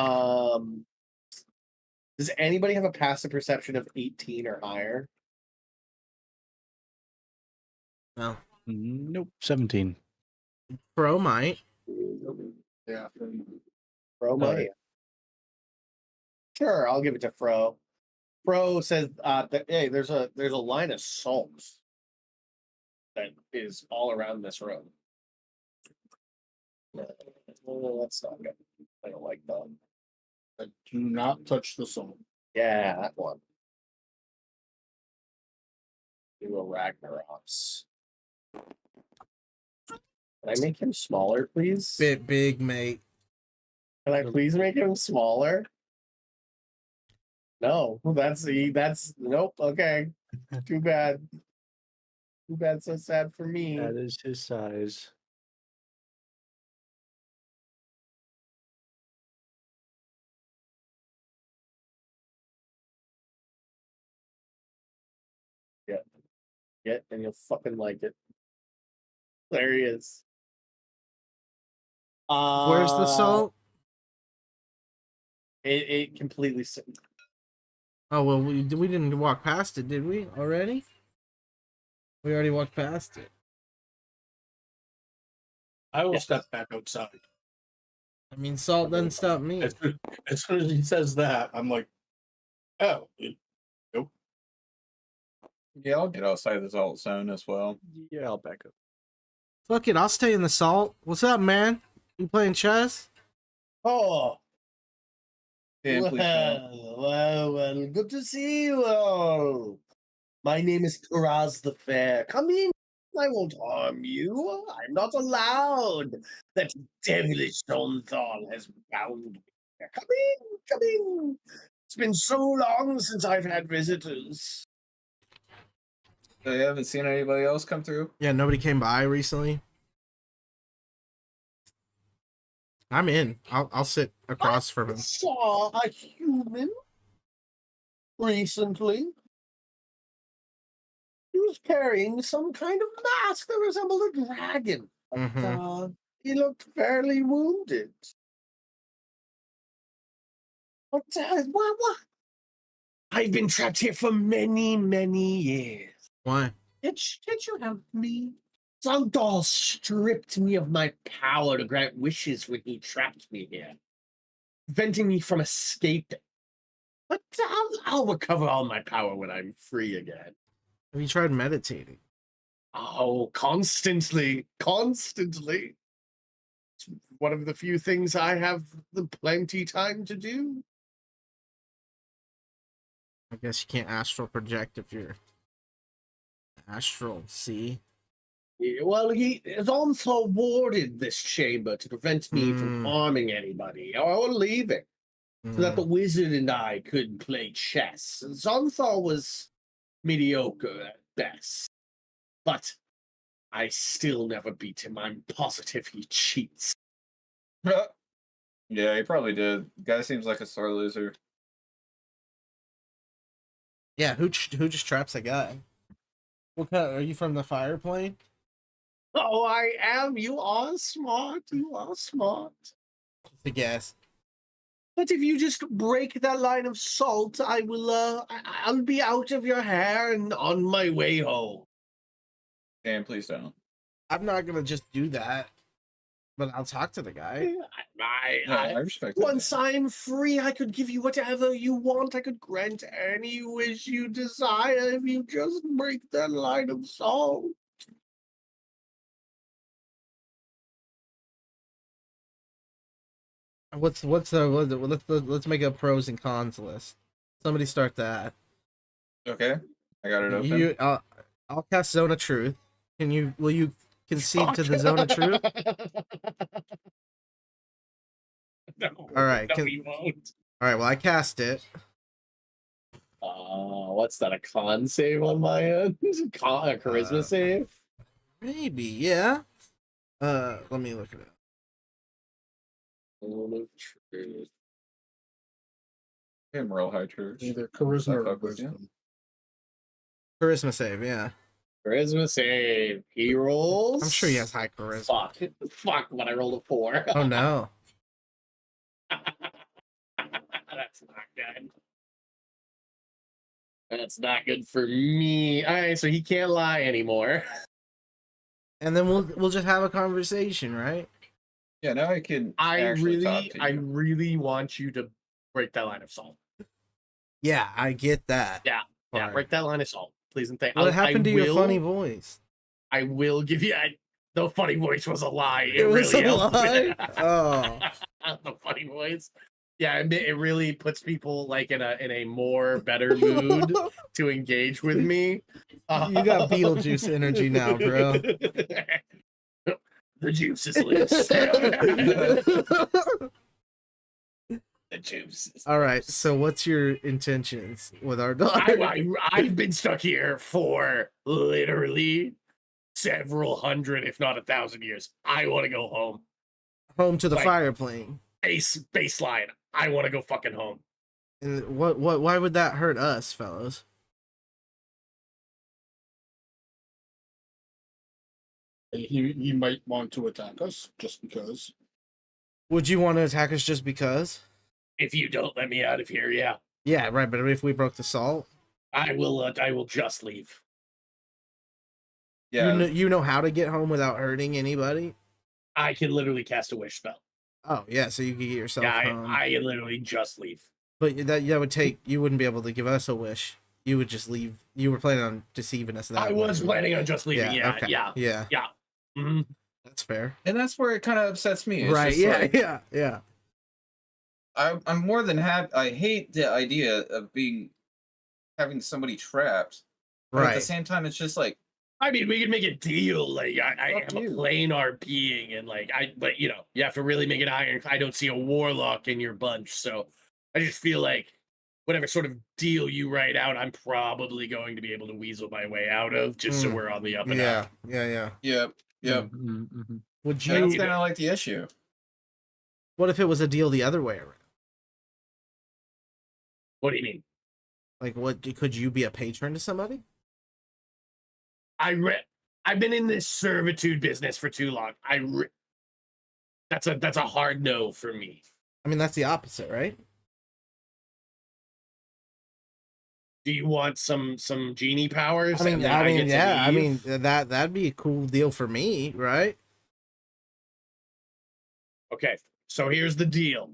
Does anybody have a passive perception of 18 or higher? No. Nope. 17. Bro might. Yeah. Fro might. Sure, I'll give it to Fro. Fro says, "Hey, there's a line of salt that is all around this room." No, that's not good. I don't like that. Do not touch the soul. Yeah, that one. Do a Ragnaroks. Can I make him smaller, please? Bit big, mate. Can I please make him smaller? No, that's nope. Okay, too bad. Too bad. So sad for me. That is his size. Get and you'll fucking like it. There he is. Where's the salt? It completely. Oh well, we didn't walk past it, did we? Already? We already walked past it. I will Yes. step back outside. I mean, salt doesn't stop me. As soon as he says that, I'm like, oh, nope. Yeah, I'll get outside the salt zone as well. Yeah, I'll back up. Fuck it, I'll stay in the salt. What's up, man? You playing chess? Oh, Dan, please don't. well, good to see you all. My name is Taraz the Fair. Come in. I won't harm you. I'm not allowed. That devilish Zonthal has bound me. Come in, come in. It's been so long since I've had visitors. So you haven't seen anybody else come through? Yeah, nobody came by recently. I'm in. I'll sit across from him. Saw a human recently. He was carrying some kind of mask that resembled a dragon. But, Mhm. he looked fairly wounded. But what? I've been trapped here for many, many years. Why? Can't you help me? Zonthal stripped me of my power to grant wishes when he trapped me here, preventing me from escaping. But I'll recover all my power when I'm free again. Have you tried meditating? Oh, constantly. It's one of the few things I have the plenty time to do. I guess you can't astral project if you're astral. See? Yeah, well, Zonthor warded this chamber to prevent me from harming anybody or leaving, so that the wizard and I could play chess. Zonthor was mediocre at best, but I still never beat him. I'm positive he cheats. Yeah, he probably did. Guy seems like a sore loser. Yeah, who just traps a guy? What kind? Are you from the fire plane? Oh, I am. You are smart. You are smart. Just a guess. But if you just break that line of salt, I will. I'll be out of your hair and on my way home. Dan, please don't. I'm not gonna just do that, but I'll talk to the guy. I respect that. Once I'm free, I could give you whatever you want. I could grant any wish you desire if you just break that line of salt. Let's make a pros and cons list. Somebody start that. Okay, I got it open. I'll cast Zone of Truth. Will you concede to the Zone of Truth? No. All right. No, he won't. All right. Well, I cast it. What's that? A con save on my end? A charisma save? Maybe. Yeah. Let me look at it. Him real high church. Either charisma or fuck with you. wisdom. Charisma save. Yeah. Charisma save. He rolls. I'm sure he has high charisma. Fuck! When I rolled a 4. Oh no. That's not good. That's not good for me. All right, so he can't lie anymore. And then we'll just have a conversation, right? Yeah, now I can. I actually talk to you. really want you to break that line of salt. Yeah, I get that. Yeah, part. break that line of salt, please and thank. What happened to your funny voice? I will give you. The funny voice was a lie. It was really a helped. lie? Oh. The funny voice. Yeah, it really puts people like in a more better mood to engage with me. You got Beetlejuice energy now, bro. The juice is loose. The juice is All right, so what's your intentions with our daughter? I've been stuck here for literally several hundred, if not 1,000 years. I want to go home. Home to the Like- fire plane. Baseline. I want to go fucking home. And why would that hurt us, fellows? He might want to attack us just because. Would you want to attack us just because? If you don't let me out of here, yeah, Yeah, right, but if we broke the salt? I will just leave. Yeah, You know how to get home without hurting anybody? I can literally cast a wish spell. Oh, yeah, so you could get yourself home. I can literally just leave. But that would take, you wouldn't be able to give us a wish. You would just leave. You were planning on deceiving us that I way. was planning on just leaving. Yeah, okay. yeah. Yeah. Mhm. That's fair. and that's where it kind of upsets me. It's Right, just yeah, like, yeah. I'm more than happy. I hate the idea of having somebody trapped. But at the Right. same time, it's just like, I mean, we could make a deal. Like, I Fuck am a you. plain RPing, and like, but you have to really make it iron. I don't see a warlock in your bunch, so I just feel like whatever sort of deal you write out, I'm probably going to be able to weasel my way out of, just so Mm. we're on the up and Yeah, up. yeah. yep. Mm-hmm. Would And you, that's kind of like the issue. what if it was a deal the other way around? What do you mean? Like, could you be a patron to somebody? I've been in this servitude business for too long. That's a hard no for me. I mean, that's the opposite, right? Do you want some genie powers? I mean, and then get to yeah. I mean, leave? that'd be a cool deal for me, right? Okay, so here's the deal.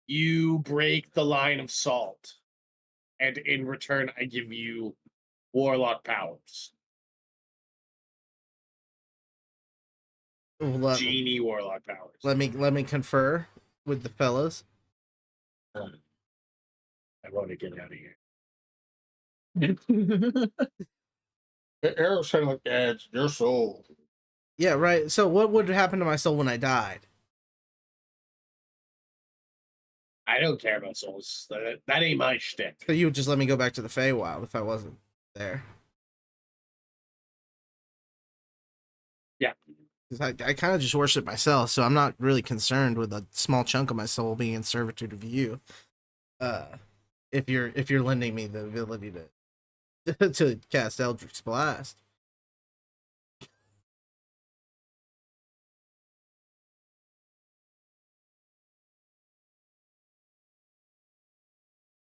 You break the line of salt, and in return, I give you warlock powers. Genie warlock powers. Let me confer with the fellas. I want to get out of here. Eric's kind of like, yeah, it's your soul. Yeah, right. So what would happen to my soul when I died? I don't care about souls. That ain't my shtick. So you would just let me go back to the Feywild if I wasn't there. Yeah. Because I kind of just worship myself, so I'm not really concerned with a small chunk of my soul being in servitude of you. If you're lending me the ability to to cast Eldritch Blast.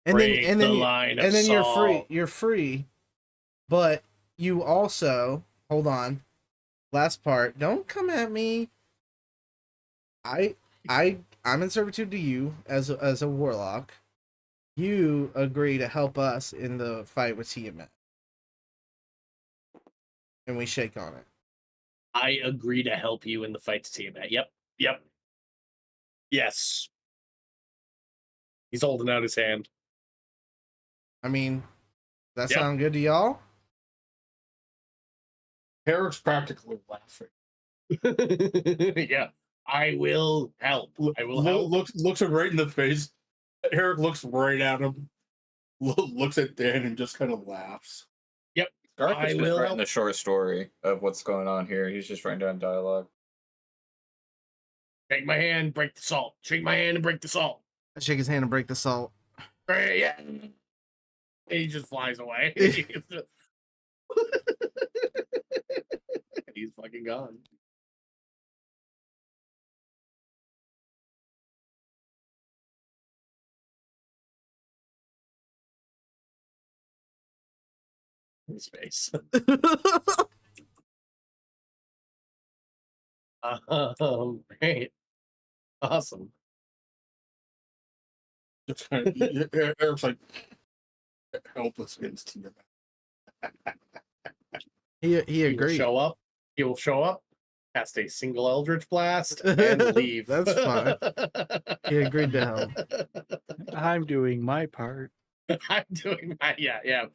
And Break the line of you're free. salt. You're free, but you also hold on. Last part. Don't come at me. I'm in servitude to you as a warlock. You agree to help us in the fight with Tiamat, and we shake on it. I agree to help you in the fight to Tiamat. Yep. Yes. He's holding out his hand. I mean, that Yep. sound good to y'all? Eric's practically laughing. Yeah. I will help. I will help. Looks him right in the face. Eric looks right at him, looks at Dan, and just kind of laughs. Yep. Garth I is just will writing help. the short story of what's going on here. He's just writing down dialogue. Shake my hand, break the salt. Shake my hand and break the salt. I shake his hand and break the salt. Right, yeah. He just flies away. He's fucking gone. His face. Great. Awesome. Just kind of, Eric's like helpless against Tiamat. He He will agreed. show up. He will show up, cast a single Eldritch Blast, and leave. That's fine. He agreed to help. I'm doing my part. I'm doing my yeah.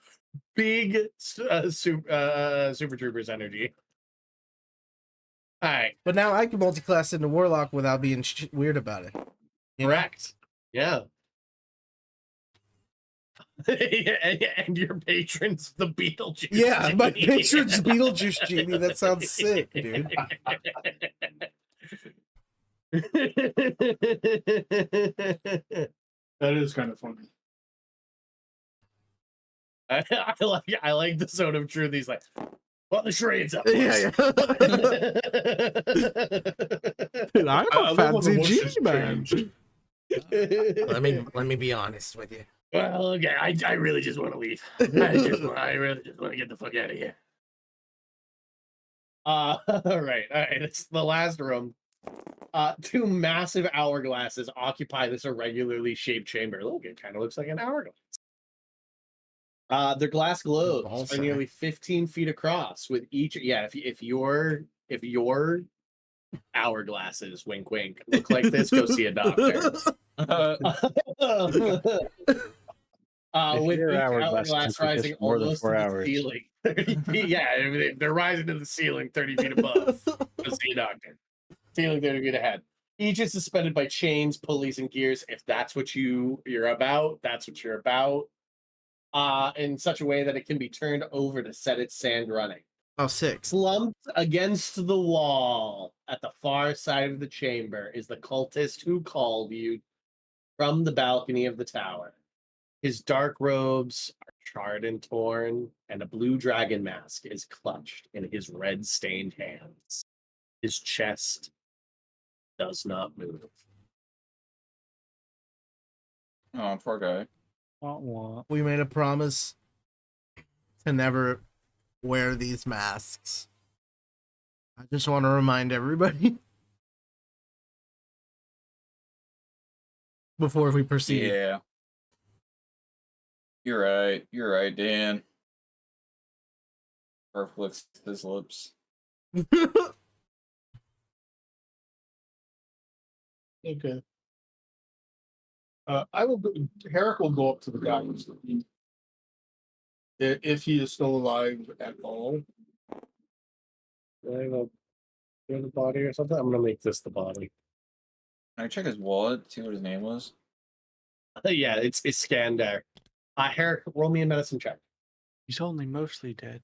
Big Super Troopers energy. All right, But now I can multi-class into Warlock without being weird about it. You know? correct. Yeah. And your patron's the Beetlejuice. Yeah, my genie. patron's Beetlejuice genie. That sounds sick, dude. That is kind of funny. I like the zone of truth. He's like, well, the charades up. Yeah. Dude, I'm I a love when the fancy voice genie just man. changed. Let me be honest with you. Well, okay, I really just want to leave. I really just want to get the fuck out of here. All right. It's the last room. Two massive hourglasses occupy this irregularly shaped chamber. Look, it kind of looks like an hourglass. Their glass globes Ball are sack. nearly 15 feet across, with each. Yeah, if your hourglasses, wink wink, look like this, go see a doctor. With your each hourglass hourglass can take us rising more than almost 4 to the hours. ceiling. 30 feet, yeah, if they're rising to the ceiling 30 feet above. Go see a doctor. Ceiling 30 feet ahead. Each is suspended by chains, pulleys, and gears. If that's what you're about, that's what you're about. In such a way that it can be turned over to set its sand running. Oh, 6. Slumped against the wall at the far side of the chamber is the cultist who called you from the balcony of the tower. His dark robes are charred and torn, and a blue dragon mask is clutched in his red-stained hands. His chest does not move. Oh, poor guy. Wah, wah. We made a promise to never wear these masks. I just want to remind everybody. before we proceed. Yeah. You're right. You're right, Dan. Burp licks his lips. Okay. I will. Herrick will go up to the guy if he is still alive at all. I go near the body or something. I'm gonna make this the body. Can I check his wallet? See what his name was? Yeah, it's scanned there. Herrick, roll me a medicine check. He's only mostly dead.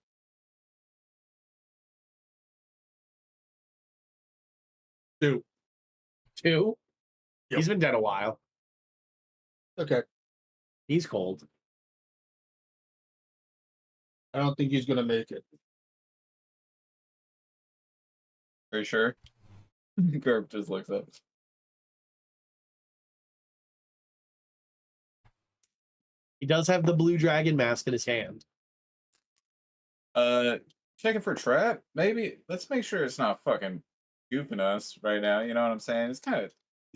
2. 2. Yep. He's been dead a while. Okay. He's cold. I don't think he's gonna make it. Are you sure? Garp just looks up. He does have the blue dragon mask in his hand. Checking for trap? Maybe. Let's make sure it's not fucking goofing us right now. You know what I'm saying? It's kind of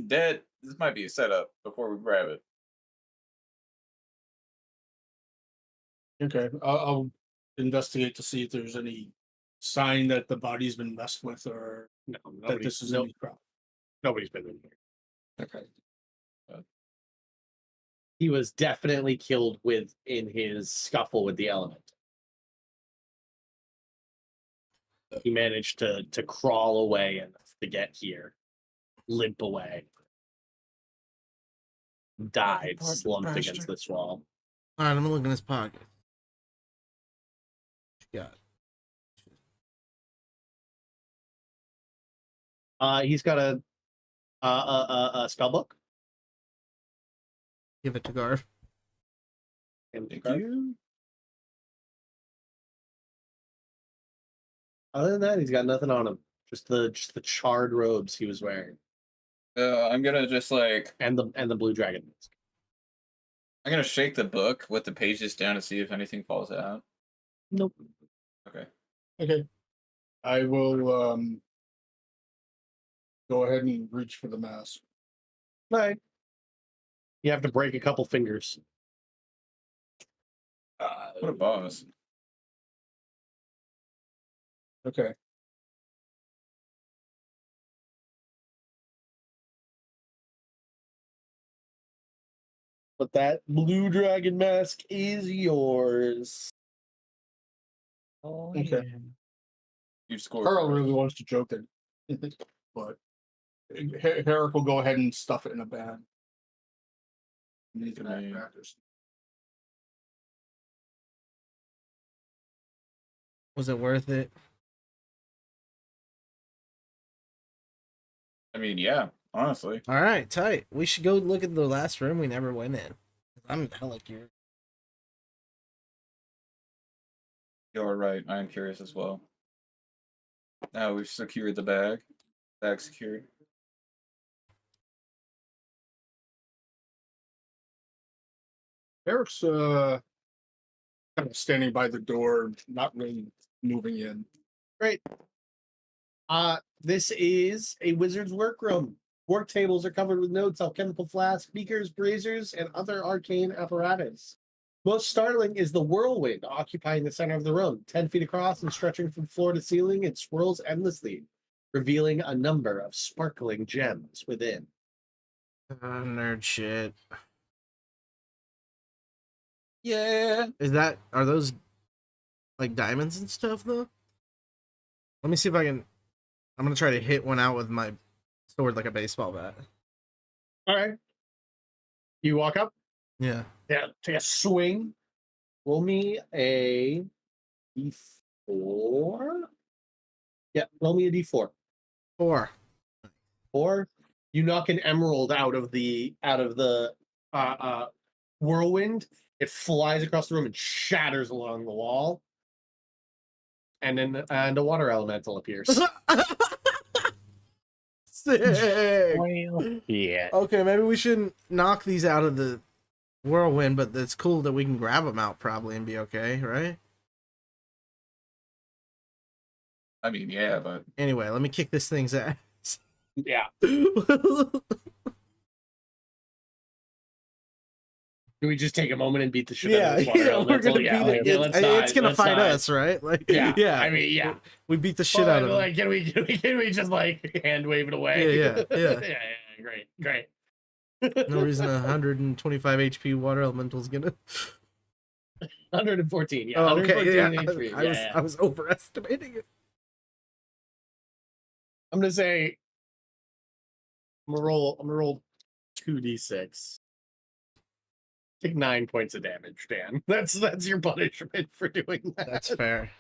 dead. This might be a setup before we grab it. Okay. I'll investigate to see if there's any sign that the body's been messed with or No, that this is no, any problem. nobody's been in here. Okay. He was definitely killed in his scuffle with the element. He managed to crawl away enough to get here, limp away, died, Poor slumped bastard. against this wall. All right, I'm gonna look in his pocket. Yeah. He's got a spell book. Give it to Garf. And Thank you. other than that, he's got nothing on him. Just the charred robes he was wearing, I'm gonna just like and the blue dragon mask. I'm gonna shake the book with the pages down to see if anything falls out. Nope. Okay. Okay. I will go ahead and reach for the mask. All right. You have to break a couple fingers. What a boss. Okay. But that blue dragon mask is yours. Oh, Okay. You scored. Carl really wants to joke it, but Herrick will go ahead and stuff it in a bag. And he can act practice. Was it worth it? I mean, yeah, honestly. All right, tight. We should go look at the last room we never went in. I'm hella curious. You're right. I am curious as well. Now we've secured the bag. Bag secured. Eric's kind of standing by the door, not really moving in. Great. This is a wizard's workroom. Work tables are covered with notes, alchemical flasks, beakers, braziers, and other arcane apparatus. Most startling is the whirlwind occupying the center of the room, 10 feet across and stretching from floor to ceiling. It swirls endlessly, revealing a number of sparkling gems within. Nerd shit. Yeah. Are those like diamonds and stuff though? Let me see if I can. I'm gonna try to hit one out with my sword like a baseball bat. All right. You walk up. Yeah. Yeah. Take a swing. Roll me a d4. Yeah. Roll me a d4. 4. 4. You knock an emerald out of the whirlwind. It flies across the room and shatters along the wall. And then a water elemental appears. Sick. Yeah. Okay, maybe we shouldn't knock these out of the whirlwind, but it's cool that we can grab them out probably and be okay, right? I mean, yeah, but Anyway, let me kick this thing's ass. Yeah. Do we just take a moment and beat the shit out Yeah, of this water yeah, we're elemental? gonna Yeah, beat like, it. yeah, let's It's gonna let's fight not. us, right? Like, Yeah, yeah. I mean, yeah. We beat the shit out of him. Like, can we just like hand wave it away? Yeah. yeah. Great. No reason 125 HP water elemental's gonna. 114. Yeah, Oh, okay. 114 Yeah, HP. I was overestimating it. I'm gonna say I'm gonna roll 2d6. Take 9 points of damage, Dan. That's your punishment for doing that. That's fair.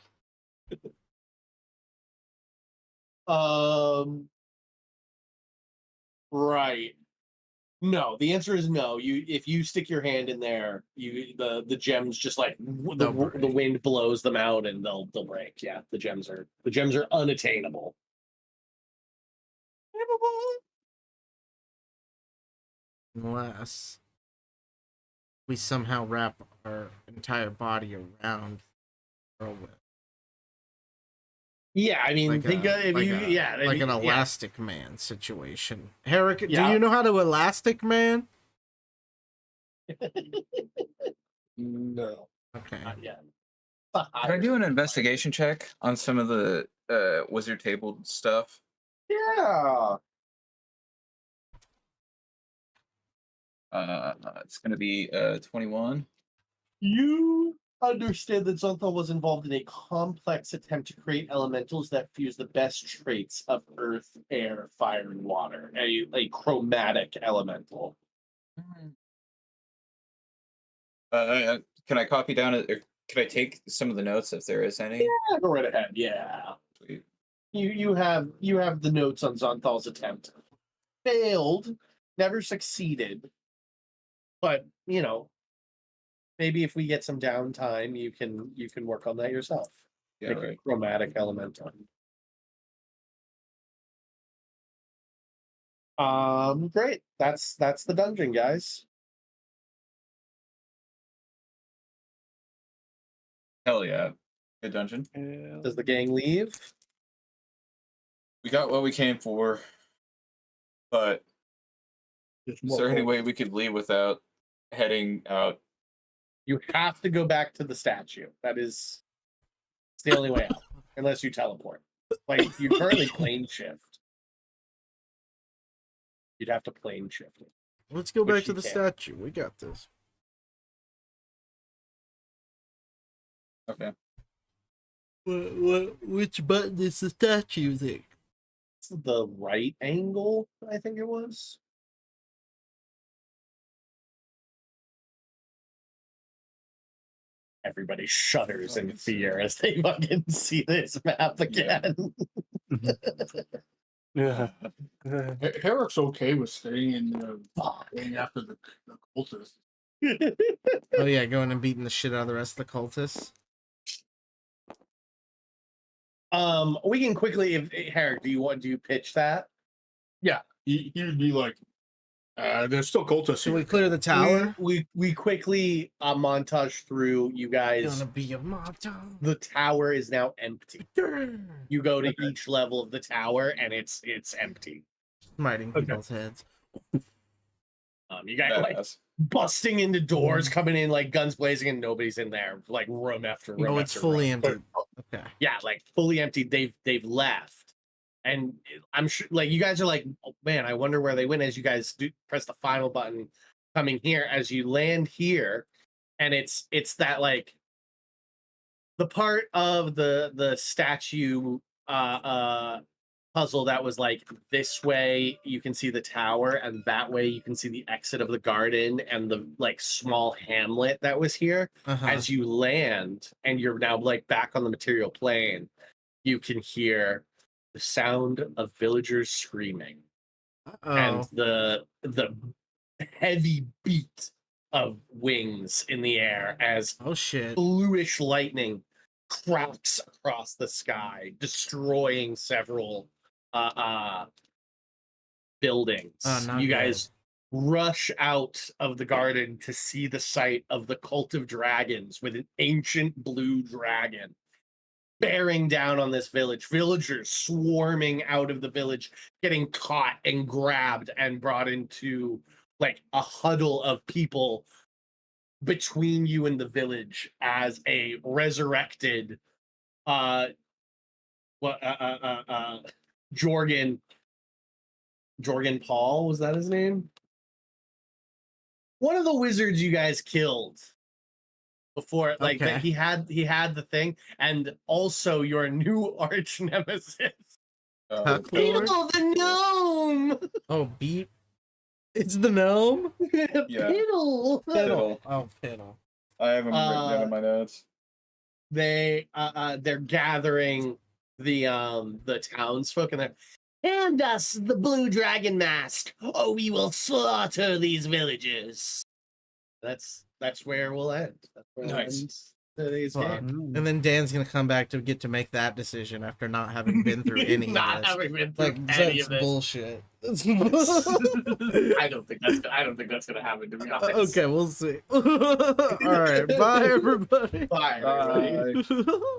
Right. No, the answer is no. If you stick your hand in there, the gems just like They'll break. the wind blows them out and they'll break. Yeah, the gems are unattainable. Unless we somehow wrap our entire body around whirlwind. Yeah, I mean, think if you like an elastic man situation. Herrick, do Yeah. you know how to elastic man? No. Okay. Not yet. Can I do an investigation check on some of the wizard table stuff? Yeah. It's going to be 21. You understand that Zonthal was involved in a complex attempt to create elementals that fuse the best traits of earth, air, fire, and water. A chromatic elemental. Can I copy down it? Or can I take some of the notes if there is any? Yeah, go right ahead. Yeah. Sweet. You have the notes on Zonthal's attempt. Failed, never succeeded. But maybe if we get some downtime, you can work on that yourself. Yeah, Make a right. chromatic elemental. Great. That's the dungeon, guys. Hell yeah. Good dungeon. Does the gang leave? We got what we came for. But is there any way we could leave without heading out? You have to go back to the statue. It's the only way out, unless you teleport. Like you currently plane shift. You'd have to plane shift it. Let's go Which back to you the can. statue. We got this. Okay. Which button is the statue thing? It's the right angle, I think it was. Everybody shudders in fear as they fucking see this map again. Yeah. Herrick's okay with staying in going after the cultists. Oh yeah, going and beating the shit out of the rest of the cultists. We can quickly, if Herrick, do you pitch that? Yeah, he'd be like, there's still cultists Should here. we clear the tower? We quickly montage through you guys. Gonna be a montage. The tower is now empty. You go to each level of the tower and it's empty. Smiting people's heads. You guys like busting into doors, coming in like guns blazing, and nobody's in there. Like room after room. Oh, it's after fully room. empty. Okay. Yeah, like fully empty. They've left, and I'm sure like you guys are like, oh, man, I wonder where they went. As you guys do press the final button, coming here as you land here, and it's that like the part of the statue puzzle that was like this way you can see the tower and that way you can see the exit of the garden and the like small hamlet that was here. As you land and you're now like back on the material plane, you can hear the sound of villagers screaming and the heavy beat of wings in the air as bluish lightning cracks across the sky, destroying several buildings. You guys rush out of the garden to see the sight of the cult of dragons with an ancient blue dragon bearing down on this village. Villagers swarming out of the village, getting caught and grabbed and brought into like a huddle of people between you and the village as a resurrected Jorgen Paul, was that his name? One of the wizards you guys killed before, like Okay. that he had the thing, and also your new arch nemesis. Tuck Beetle Lord? the gnome. Oh, beat. It's the gnome. Yeah. Beetle. Fiddle. Oh, Piddle. I have them written down in my notes. They're gathering the townsfolk, and they're, hand us the blue dragon mask, or we will slaughter these villagers. That's where we'll end. That's where we'll Nice. end today's Fuck. game. And then Dan's gonna come back to get to make that decision after not having been through any Not of this. having been through Like any that's of this. bullshit. I don't think that's gonna happen, to be honest. Okay, we'll see. All right, bye everybody. Bye, everybody. Bye.